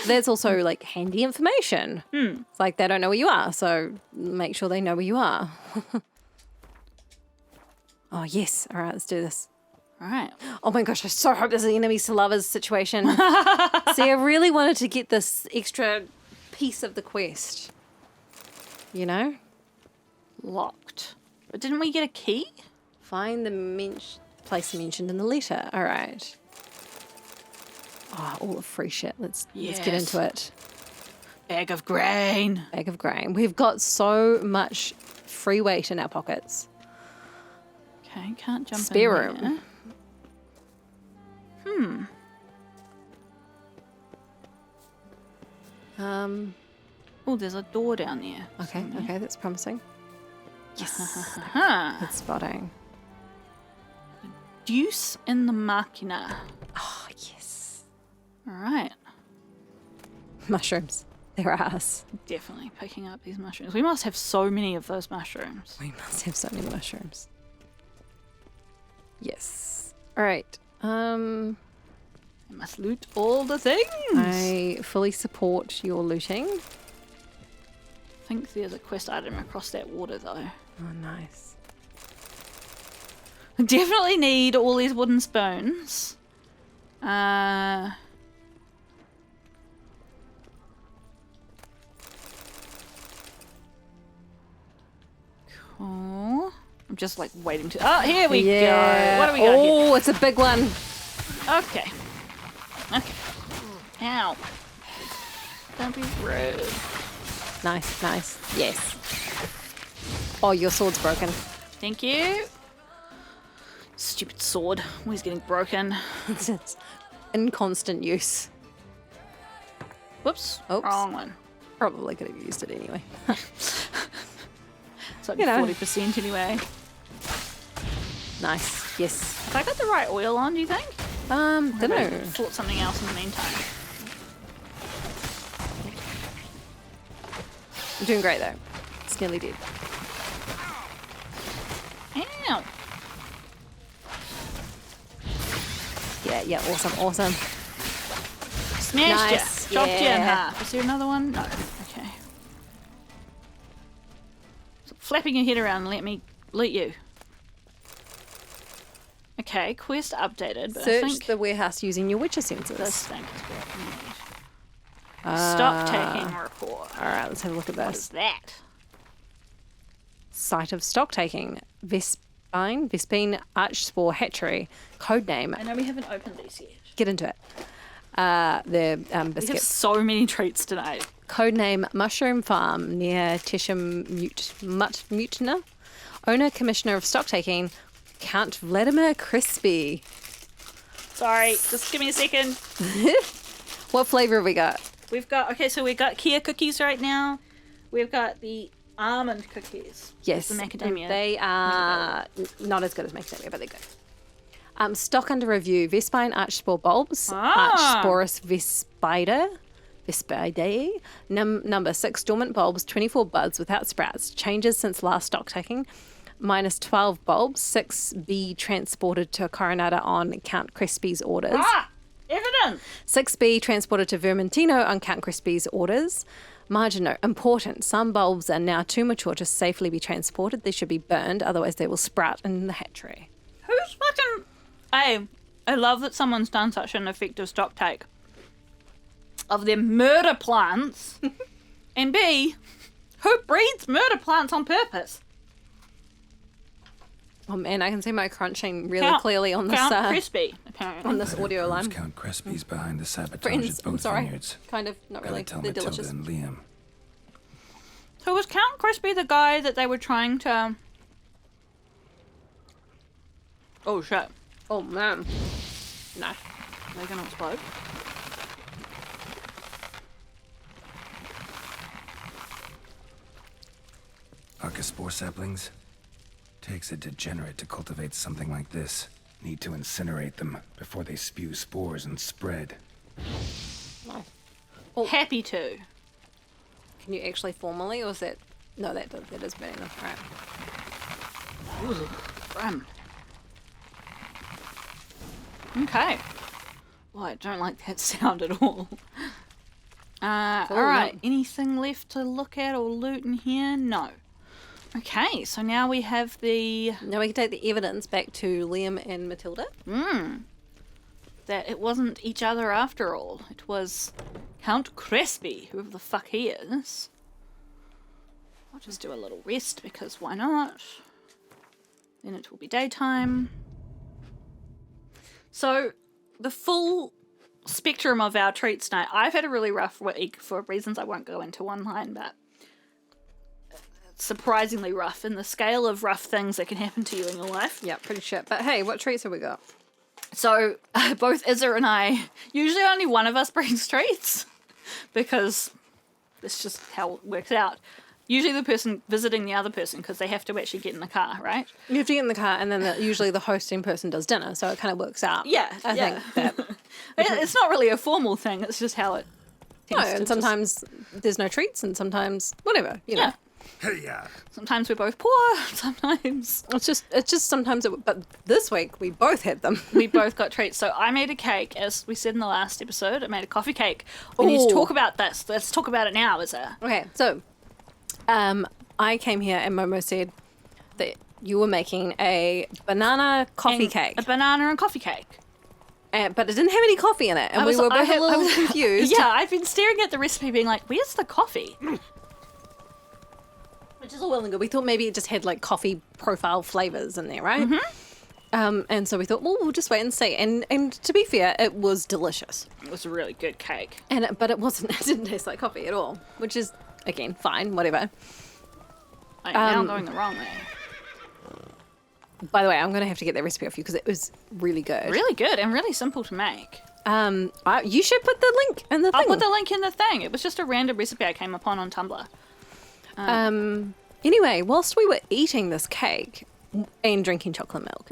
There's also like handy information. It's like they don't know where you are, so make sure they know where you are. Oh, yes. All right, let's do this. All right. Oh my gosh, I so hope this is an enemies to lovers situation. See, I really wanted to get this extra piece of the quest. you know? Locked. But didn't we get a key? Find the place mentioned in the letter. All right. Oh, all the free shit. Let's get Yes. into it. Bag of grain. Bag of grain. We've got so much free weight in our pockets. Okay, can't jump Spare in room. there. Oh, there's a door down there. Okay, okay, that's promising. Yes, Huh. good spotting. Deuce in the machina. Oh, yes. All right. Mushrooms. They're ours. Definitely picking up these mushrooms. We must have so many of those mushrooms. We must have so many mushrooms. Yes. All right. We must loot all the things. I fully support your looting. I think there's a quest item across that water, though. Oh, nice. I definitely need all these wooden spoons. Cool. I'm just like waiting to. Oh, here we go. What do we got here? Oh, it's a big one. Okay. Okay. Ow. Don't be rude. Nice, nice. Yes. Oh, your sword's broken. Thank you. Stupid sword. Always getting broken. It's in constant use. Whoops. Oops. Wrong one. Probably could have used it anyway. It's like You know. 40% anyway. Nice. Yes. Have I got the right oil on, do you think? Don't Have I know. fought something else in the meantime? I'm doing great though. It's nearly dead. Ow. Yeah, awesome, awesome. Smashed Nice, ya. Chopped you in yeah. half. Is there another one? No. Okay. Stop flapping your head around and let me loot you. Okay, quest updated, but I Search think the warehouse using your Witcher senses. this thing is what I need. Stock taking report. All right, let's have a look at What is this. that? Site of stock taking. Vespine Archspore Hatchery. Codename. I know we haven't opened these yet. Get into it. The We have biscuits. so many treats tonight. Codename Mushroom Farm near Tesham Mutna. Owner Commissioner of Stocktaking, Count Vladimir Crispy. Sorry, just give me a second. What flavour have we got? We've got, okay, so we've got Kia cookies right now. We've got the almond cookies. Yes, The macadamia. they are not as good as macadamia, but they're good. Stock under review: Vespine Archspore bulbs, Archsporus vespidae, number 6 dormant bulbs, 24 buds without sprouts. Changes since last stock taking: minus 12 bulbs, 6B transported to Coronata on Count Crispy's orders. Evidence! 6B transported to Vermentino on Count Crispy's orders. Margin note, important. Some bulbs are now too mature to safely be transported. They should be burned, otherwise they will sprout in the hatchery. Who's fucking... A, I love that someone's done such an effective stock take of their murder plants. And B, who breeds murder plants on purpose? Oh man, I can see my crunching really Count- clearly on this Count Crispy, apparently. on this audio line. Count Crispy's behind the sabotage Friends, at both I'm sorry. vineyards. Kind of, not Gotta really. tell They're Matilda delicious. and Liam. So was Count Crispy the guy that they were trying to... Oh shit. Oh man. No. Are they gonna explode? Archospore saplings? Takes a degenerate to cultivate something like this. Need to incinerate them before they spew spores and spread. Oh. Happy to. Can you actually formally, or is that... No, that is burning them. Right. Okay. Well, I don't like that sound at all. Cool, Alright, no. anything left to look at or loot in here? No. Okay, so now we have the... Now we can take the evidence back to Liam and Matilda. that it wasn't each other after all. It was Count Crispy, whoever the fuck he is. I'll just do a little rest because why not? Then it will be daytime. So, the full spectrum of our treats night. I've had a really rough week for reasons I won't go into online, but surprisingly rough in the scale of rough things that can happen to you in your life. Yeah, pretty shit. But hey, what treats have we got? So, both Izza and I, usually only one of us brings treats because it's just how it works out. Usually the person visiting the other person because they have to actually get in the car, right? You have to get in the car, and then usually the hosting person does dinner, so it kind of works out. Yeah, I think that. It's not really a formal thing, it's just how it No, tends to and sometimes there's no treats, and sometimes whatever, you know. Yeah. Hey-ya. Sometimes we're both poor, sometimes It's just sometimes, but this week we both had them. we both got treats. So I made a cake, as we said in the last episode. I made a coffee cake. We need to Ooh. talk about this. Let's talk about it now, Izza. Okay, so I came here and Momo said that you were making a banana coffee And cake, A banana and coffee cake. but it didn't have any coffee in it, and we were both a little confused. Yeah, I've been staring at the recipe being like, where's the coffee? Which is all well and good. We thought maybe it just had like coffee profile flavors in there, right? Mm-hmm. And so we thought, well, we'll just wait and see. And to be fair, it was delicious. It was a really good cake. But it wasn't. It didn't taste like coffee at all, which is again fine, whatever. I'm now going the wrong way. By the way, I'm gonna have to get that recipe off you because it was really good. Really good and really simple to make. You should put the link in the thing. I'll put the link in the thing. It was just a random recipe I came upon on Tumblr. Anyway, whilst we were eating this cake and drinking chocolate milk,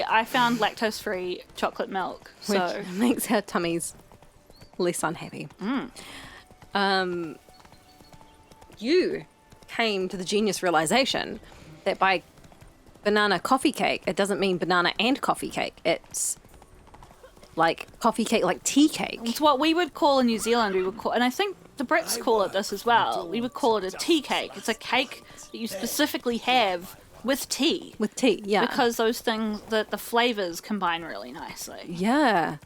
I found lactose-free chocolate milk, so which makes our tummies less unhappy. You came to the genius realization that by banana coffee cake, it doesn't mean banana and coffee cake. It's like coffee cake, like tea cake. it's what we would call in New Zealand. And I think the Brits call it this as well. We would call it a tea cake. It's a cake that you specifically have with tea. With tea, yeah. Because those things, the flavors combine really nicely. Yeah.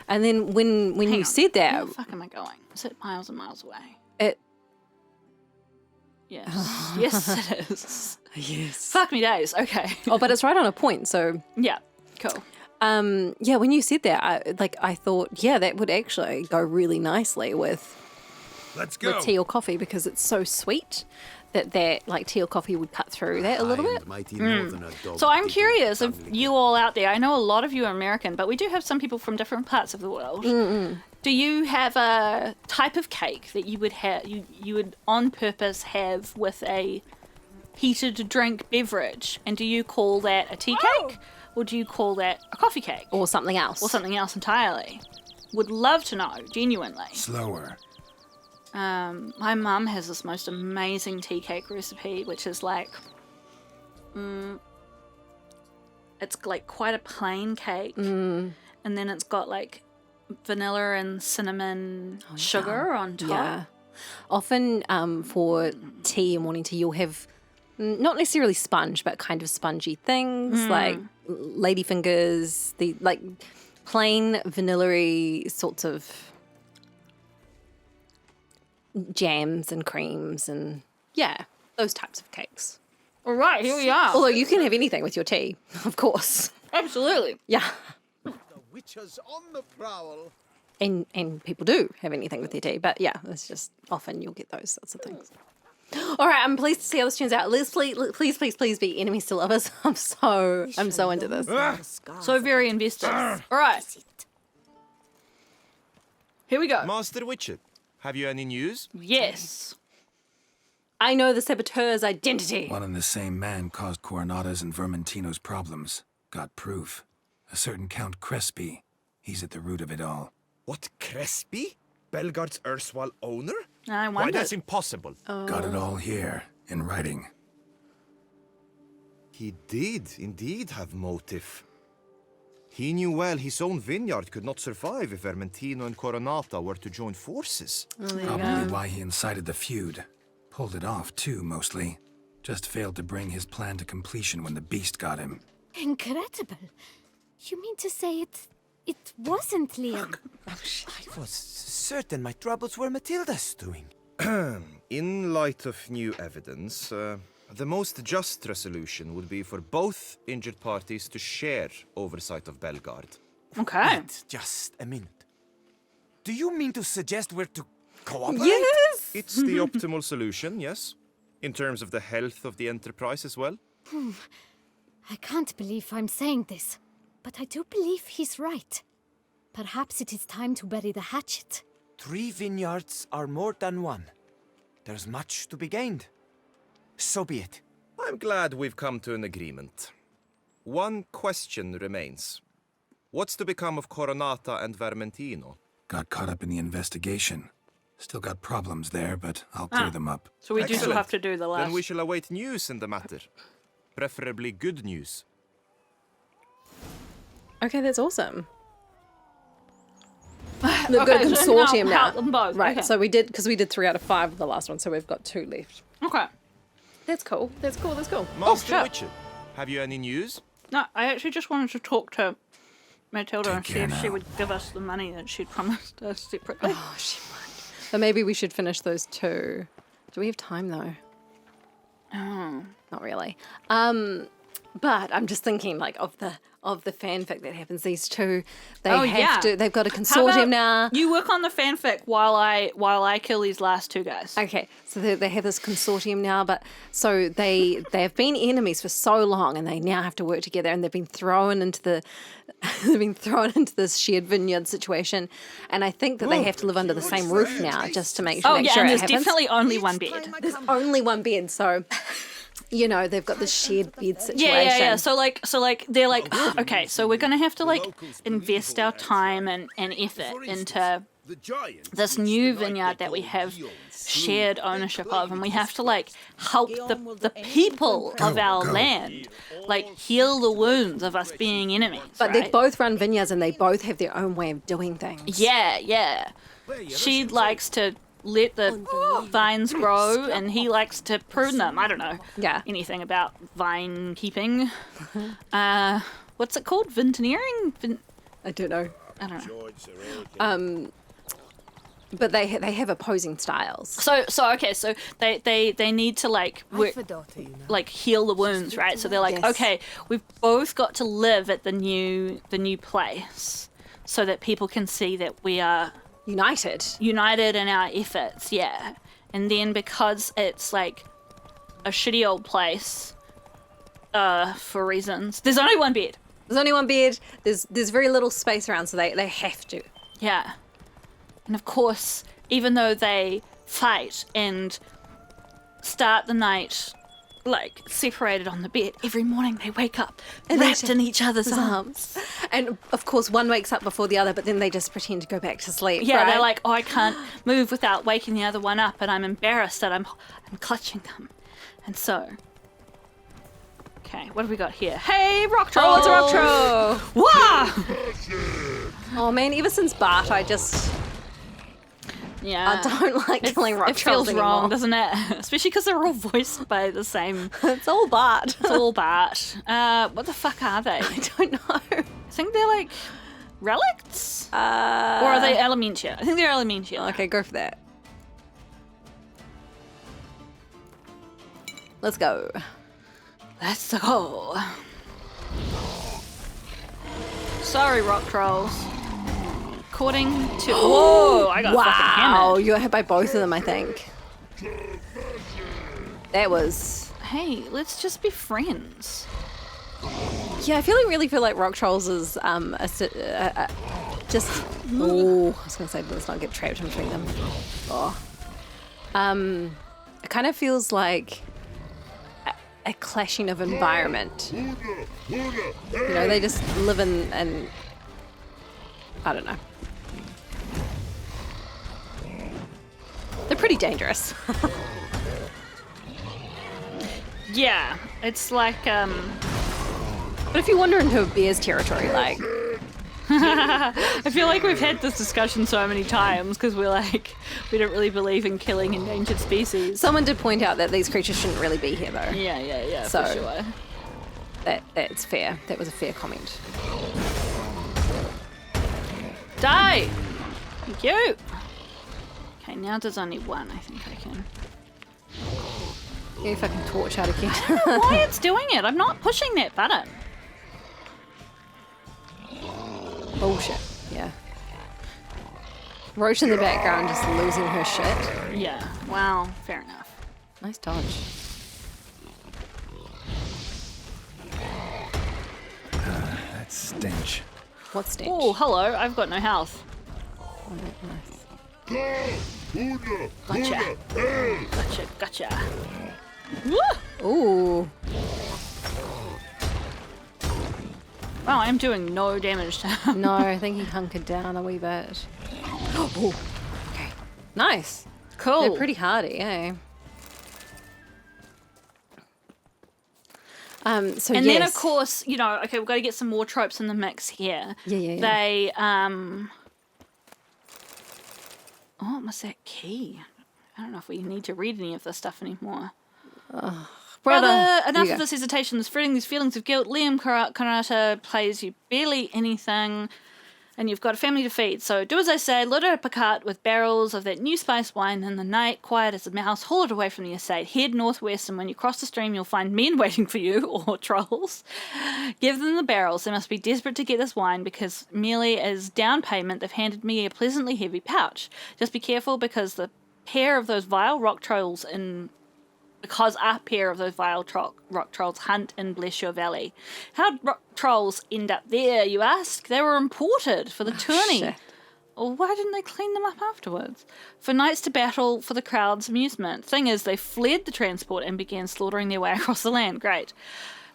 And then when Hang you on. said that, Where the fuck am I going? Is it miles and miles away? it... Yes. Yes, it is. Yes. Fuck me days. Okay. Oh, but it's right on a point, so... Yeah. Cool. Yeah, when you said that, I thought, yeah, that would actually go really nicely with Let's go. tea or coffee because it's so sweet that like tea or coffee would cut through that a little bit. Mighty northerner dog So I'm did curious if family you all out there, I know a lot of you are American, but we do have some people from different parts of the world. Do you have a type of cake that you would have, you would on purpose have with a heated drink beverage? And do you call that a tea cake? Or do you call that a coffee cake? Or something else. Or something else entirely? Would love to know, genuinely. Slower. My mum has this most amazing tea cake recipe, which is like, it's like quite a plain cake, and then it's got like vanilla and cinnamon sugar on top. Yeah. Often for tea and morning tea, you'll have not necessarily sponge, but kind of spongy things like ladyfingers, the like plain vanilla-y sorts of jams and creams and yeah, those types of cakes. All right, here we are. Although you can have anything with your tea, of course. Absolutely. Yeah. The witches on the prowl. And people do have anything with their tea, but yeah, it's just often you'll get those sorts of things. All right, I'm pleased to see how this turns out. Let's please be enemies to lovers. I'm so into this. So very invested. All right. Here we go. Master Witcher, have you any news? Yes. I know the saboteur's identity. One and the same man caused Coronata's and Vermentino's problems. Got proof. A certain Count Crespi. He's at the root of it all. What, Crespi? Belgard's erstwhile owner? I Why, wonder. that's impossible. Got it all here, in writing. He did indeed have motive. He knew well his own vineyard could not survive if Vermentino and Coronata were to join forces. Probably why he incited the feud. Pulled it off, too, mostly. Just failed to bring his plan to completion when the beast got him. Incredible. You mean to say it wasn't Liam? I was certain my troubles were Matilda's doing. In light of new evidence, the most just resolution would be for both injured parties to share oversight of Belgard. Okay. Wait, just a minute. Do you mean to suggest we're to cooperate? Yes! It's the optimal solution, yes. In terms of the health of the enterprise as well. I can't believe I'm saying this, but I do believe he's right. Perhaps it is time to bury the hatchet. 3 vineyards are more than one. There's much to be gained. So be it. I'm glad we've come to an agreement. One question remains. What's to become of Coronata and Vermentino? Got caught up in the investigation. Still got problems there, but I'll clear them up. So we do still Excellent. have to do the last. Then we shall await news in the matter. Preferably good news. Okay, that's awesome. We've Okay, got a so consortium now. help them both. Right, Okay. so we did, because we did 3 out of 5 of the last one, so we've got 2 left. Okay. That's cool. That's cool. That's cool. Master shit. Witcher, have you any news? No, I actually just wanted to talk to Matilda Take and see care if she now. would give us the money that she'd promised us separately. Oh, she might. But maybe we should finish those 2. Do we have time though? Oh. Not really. But I'm just thinking like of the fanfic that happens. These 2, they Oh, have yeah. to. They've got a How consortium about now. you work on the fanfic while I kill these last 2 guys. Okay, so they have this consortium now, but so they have been enemies for so long, and they now have to work together, and they've been thrown into this shared vineyard situation, and I think that they have to live under the same roof now just to make sure. Oh yeah, and it there's happens. definitely only one bed. There's only one bed, so you know they've got this shared bed situation. Yeah. So like they're like, okay, so we're gonna have to like invest our time and effort into this new vineyard that we have shared ownership of, and we have to like help the people of our land like heal the wounds of us being enemies. But right? they both run vineyards, and they both have their own way of doing things. Yeah. She likes to let the vines grow, and he likes to prune them. I don't know. Yeah. Anything about vine keeping. What's it called? Vintneering? I don't know. I don't know. But they have opposing styles. So they need to like work, like heal the wounds, right? So they're like, Yes. okay, we've both got to live at the new place, so that people can see that we are United. united in our efforts, yeah. And then because it's like a shitty old place, for reasons, there's only one bed. There's only one bed. There's very little space around, so they have to. Yeah. And of course, even though they fight and start the night like separated on the bed, every morning they wake up wrapped in each other's arms. And of course, one wakes up before the other, but then they just pretend to go back to sleep. Yeah, right? they're like, oh, I can't move without waking the other one up, and I'm embarrassed that I'm clutching them. And so, okay, what have we got here? Hey, rock troll! Oh, it's a rock troll. Wow! Oh man, ever since Bart, I Yeah, don't like killing rock it trolls feels wrong, anymore. doesn't it? Especially because they're all voiced by the same. It's all Bart. It's all Bart. What the fuck are they? I don't know. I think they're like relics, or are they Elementia? I think they're Elementia. Okay, go for that. Let's go. Let's go. Sorry, rock trolls. According to whoa, I got fucking Wow, hammered. you got hit by both of them, I think. That was. Hey, let's just be friends. Yeah, I really feel like rock trolls is just. Oh, I was gonna say let's not get trapped in between them. Oh. It kind of feels like a clashing of environment. You know, they just live in I don't know. They're pretty dangerous. Yeah, it's like But if you wander into a bear's territory, like I feel like we've had this discussion so many times because we're like we don't really believe in killing endangered species. someone did point out that these creatures shouldn't really be here, though. Yeah, So- for sure. That's fair. That was a fair comment. Die! Thank you! Okay, now there's only one. I think I can Get your fucking torch out again. Why it's doing it? I'm not pushing that button. Bullshit. Yeah. Roach in the background just losing her shit. Yeah. Wow. Fair enough. Nice dodge. That stench. What stench? Oh, hello. I've got no health. Oh, nice. Gotcha. Gotcha. Woo! Ooh. Wow, I'm doing no damage to him. No, I think he hunkered down a wee bit. Oh, okay. Nice. Cool. They're pretty hardy, eh? So And yes. then, of course, you know, okay, we've got to get some more tropes in the mix here. Yeah. They, oh, what's that key? I don't know if we need to read any of this stuff anymore. Brother, enough of this hesitation, this fretting, these feelings of guilt. Liam Karata plays you barely anything, and you've got a family to feed. So do as I say, load up a cart with barrels of that new spiced wine in the night, quiet as a mouse, haul it away from the estate, head northwest, and when you cross the stream, you'll find men waiting for you, or trolls. Give them the barrels. They must be desperate to get this wine, because merely as down payment, they've handed me a pleasantly heavy pouch. Just be careful, because a pair of those vile rock trolls rock trolls hunt in Bless Your Valley. How'd rock trolls end up there, you ask? They were imported for the tourney. Shit. Or why didn't they clean them up afterwards? For knights to battle for the crowd's amusement. Thing is, they fled the transport and began slaughtering their way across the land. Great.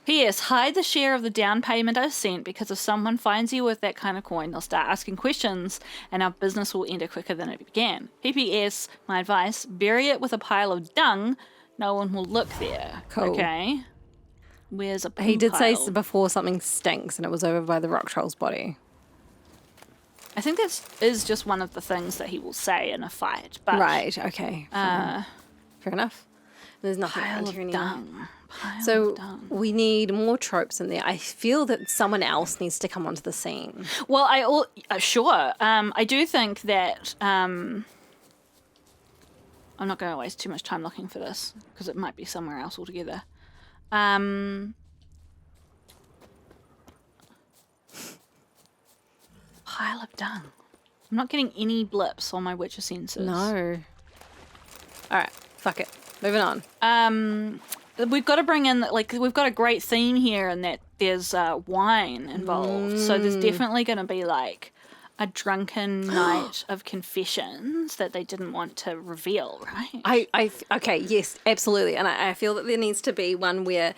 P.S. Hide the share of the down payment I've sent, because if someone finds you with that kind of coin, they'll start asking questions and our business will end quicker than it began. P.P.S. My advice, bury it with a pile of dung. No one will look there. Cool. Okay. Where's a poo He did say pile? before something stinks, and it was over by the rock troll's body. I think that is just one of the things that he will say in a fight. But Right, okay. Fair enough. There's nothing pile around of here anymore. dung. Pile So of dung. we need more tropes in there. I feel that someone else needs to come onto the scene. Well, sure. I do think that I'm not going to waste too much time looking for this because it might be somewhere else altogether. Pile of dung. I'm not getting any blips on my Witcher senses. No. All right, fuck it. Moving on. We've got to bring in, like, we've got a great theme here in that there's wine involved. So there's definitely going to be, like, a drunken night of confessions that they didn't want to reveal, right? Okay, yes, absolutely. And I feel that there needs to be one where,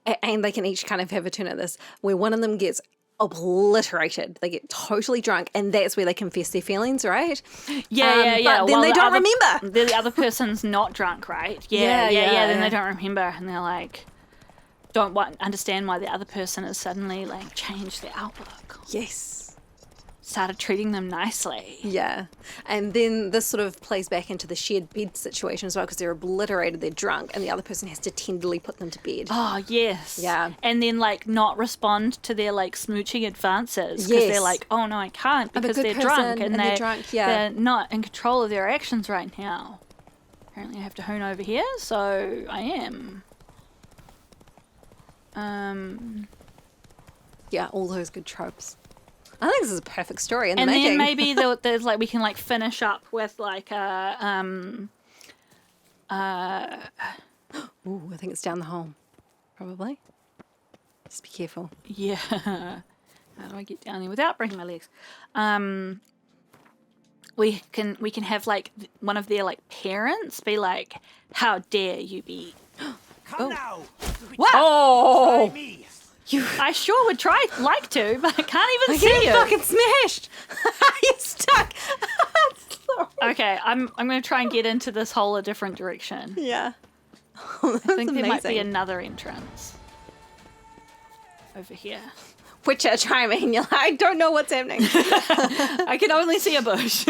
and they can each kind of have a turn at this, where one of them gets obliterated. They get totally drunk, and that's where they confess their feelings, right? Yeah. But then they don't remember. The other person's not drunk, right? Yeah. Then they don't remember, and they're like, don't understand why the other person has suddenly, like, changed their outlook. Yes. Started treating them nicely. Yeah. And then this sort of plays back into the shared bed situation as well, because they're obliterated, they're drunk, and the other person has to tenderly put them to bed. Oh, yes. Yeah. And then, like, not respond to their, like, smooching advances. Because they're like, oh, no, I can't I'm a because good they're person drunk. and they're drunk, yeah. They're not in control of their actions right now. Apparently I have to hone over here, so I am. Yeah, all those good tropes. I think this is a perfect story in the And making. then maybe there's, like, we can, like, finish up with, like, a, Ooh, I think it's down the hole. Probably. Just be careful. yeah. How do I get down there without breaking my legs? We can have, like, one of their, like, parents be like, how dare you be... Come now! What? Oh! Try me! I sure would like to, but I can't even I see get you. fucking smashed! You're stuck! Sorry. Okay, I'm going to try and get into this hole a different direction. Yeah. I think there might be another entrance. Over here. Witcher chiming. You're like, I don't know what's happening. I can only see a bush.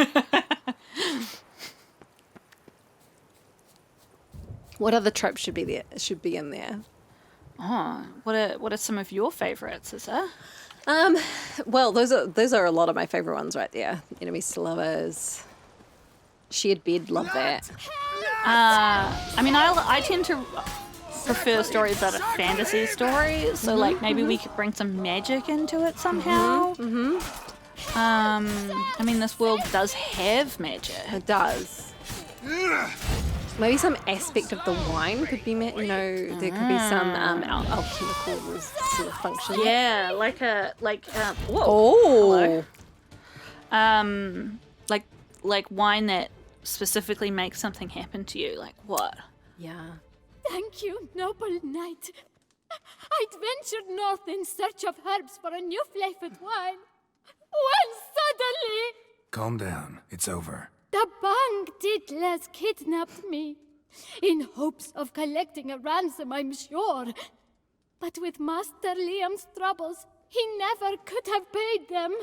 What other tropes should be in there? Oh, what are some of your favourites, is there? Well, those are a lot of my favourite ones right there. Enemies to lovers. Shared bed, love that. I mean, I tend to prefer stories that are fantasy stories, so like maybe we could bring some magic into it somehow. I mean, this world does have magic. It does. Maybe some aspect of the wine could be, there could be some alchemical sort of function. Yeah, whoa. Oh. Hello. Like wine that specifically makes something happen to you. Like what? Yeah. Thank you, noble knight. I'd ventured north in search of herbs for a new flavored wine. When suddenly, Calm down. It's over. the Bang Diddlers kidnapped me. In hopes of collecting a ransom, I'm sure. But with Master Liam's troubles, he never could have paid them.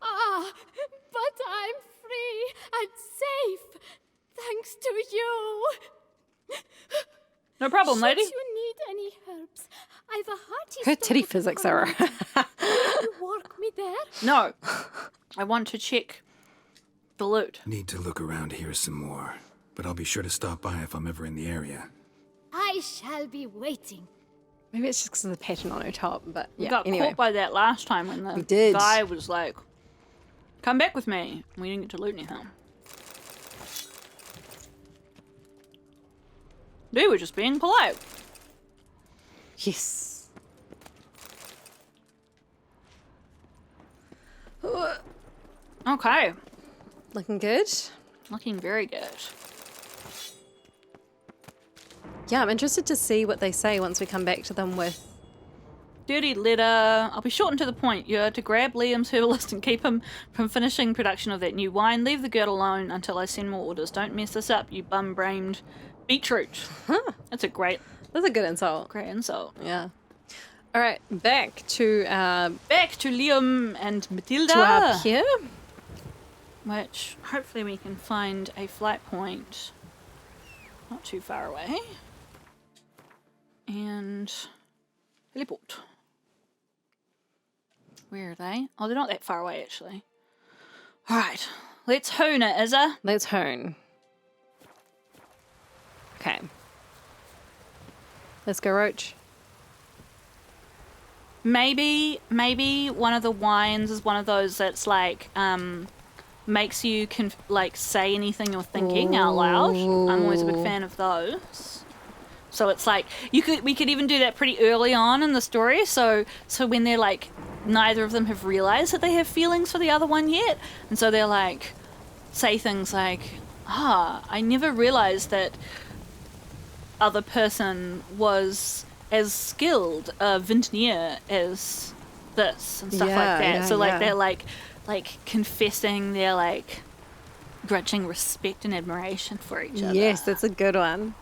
But I'm free and safe, thanks to you. No problem, Should lady. you need any herbs, I've a hearty Her stock titty of physics herbs. are. Will you walk me there? No. I want to check the loot. Need to look around here some more. But I'll be sure to stop by if I'm ever in the area. I shall be waiting. Maybe it's just because of the pattern on her top, but We yeah. got Anyway. caught by that last time when the did. guy was like, "Come back with me." We didn't get to loot anything. They were just being polite. Yes. Okay. Looking good. Looking very good. Yeah, I'm interested to see what they say once we come back to them with. Dirty letter. I'll be short and to the point. You're to grab Liam's herbalist and keep him from finishing production of that new wine. Leave the girl alone until I send more orders. Don't mess this up, you bum-brained beetroot. That's a great That's a good insult. insult. Yeah. All right, back to Back to Liam and Matilda. up here. Which hopefully we can find a flight point not too far away. And teleport. Where are they? Oh, they're not that far away actually. Alright, let's hone it, Izza. Let's hone. Okay. Let's go, Roach. Maybe one of the wines is one of those that's like makes you say anything you're thinking out loud. I'm always a big fan of those. So it's like we could even do that pretty early on in the story. So when they're like neither of them have realized that they have feelings for the other one yet, and so they're like say things like, I never realized that other person was as skilled a vintner as this and stuff like that. Yeah, So like yeah. they're like confessing their like grudging respect and admiration for each other. Yes, that's a good one.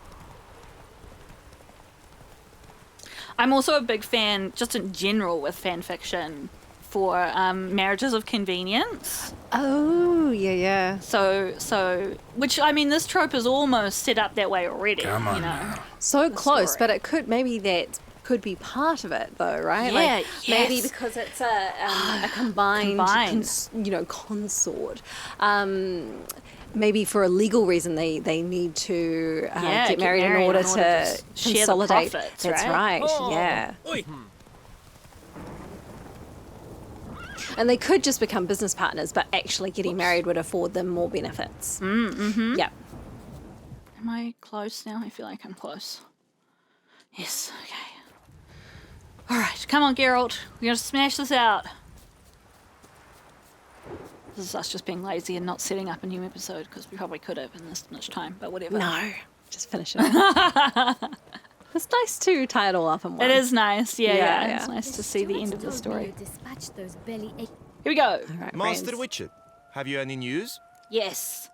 I'm also a big fan, just in general, with fan fiction for marriages of convenience. Oh, yeah. So, which I mean, this trope is almost set up that way already. Come on you know. now. So close, story. but it could that could be part of it though, right? Yeah, like maybe yes. because it's a combined, consort. Maybe for a legal reason they need to get married in order to share the consolidate. profits, That's right. Yeah. And they could just become business partners, but actually getting married would afford them more benefits. Mm-hmm. Yeah. Am I close now? I feel like I'm close. Yes, okay. Alright, come on, Geralt. We're gonna smash this out. This is us just being lazy and not setting up a new episode, because we probably could have in this much time, but whatever. No. Just finish it. It's nice to tie it all up in one. It is nice, yeah. It's Yeah. nice to see the end of the Told me story. you dispatched those belly ache. Here we go. All right, Master friends. Witcher, have you any news? Yes.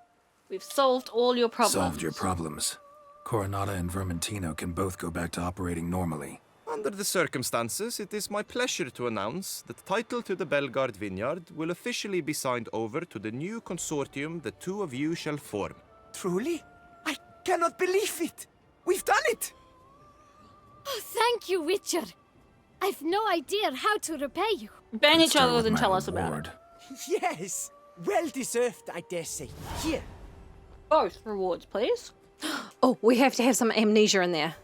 We've solved all your problems. Solved your problems. Coronata and Vermentino can both go back to operating normally. Under the circumstances, it is my pleasure to announce that title to the Belgard Vineyard will officially be signed over to the new consortium the two of you shall form. Truly? I cannot believe it! We've done it! Oh, thank you, Witcher. I've no idea how to repay you. Bang each Start other with and my tell us reward. about it. Yes! Well deserved, I dare say. Here, Both rewards, please. Oh, we have to have some amnesia in there.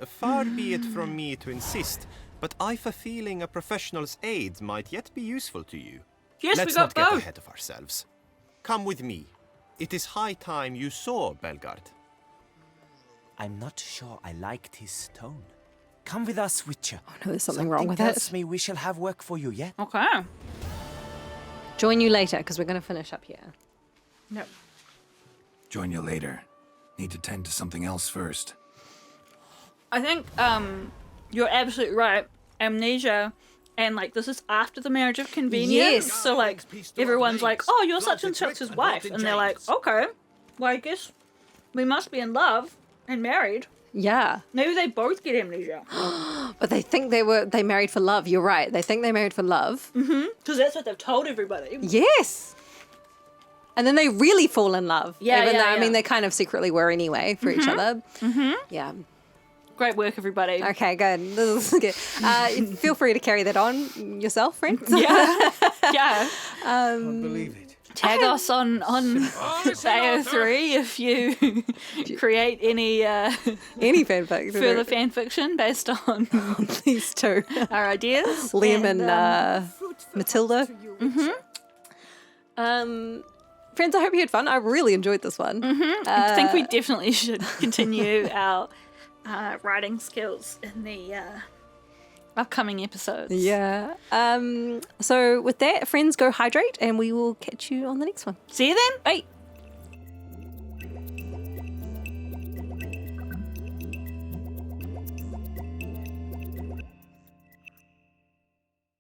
Far be it from me to insist, but I've a feeling a professional's aid might yet be useful to you. Yes, Let's we got not get both. ahead of ourselves. Come with me. It is high time you saw Belgard. I'm not sure I liked his tone. Come with us, Witcher. Oh no, there's something wrong with tells it. me we shall have work for you yet. Okay. Join you later, because we're going to finish up here. No. Join you later. Need to tend to something else first. I think you're absolutely right. Amnesia, and like this is after the marriage of convenience. Yes. So like everyone's like, "Oh, you're such and such's wife," and they're like, "Okay, well I guess we must be in love and married." Yeah. Maybe they both get amnesia But they think they married for love. You're right. They think they married for love. because that's what they've told everybody. Yes. And then they really fall in love. Yeah, Even yeah, though, I yeah. mean, they kind of secretly were anyway for each other. Mm-hmm. Yeah. Great work, everybody. Okay, good. This is good. Feel free to carry that on yourself, friends. Yeah, yeah. Can't believe it. Tag us on AO3 if you create any Any fanfic. further fan fiction based on These two. our ideas. Liam and Matilda. Friends, I hope you had fun. I really enjoyed this one. I think we definitely should continue our writing skills in the upcoming episodes. Yeah. So with that, friends, go hydrate, and we will catch you on the next one. See you then. Bye.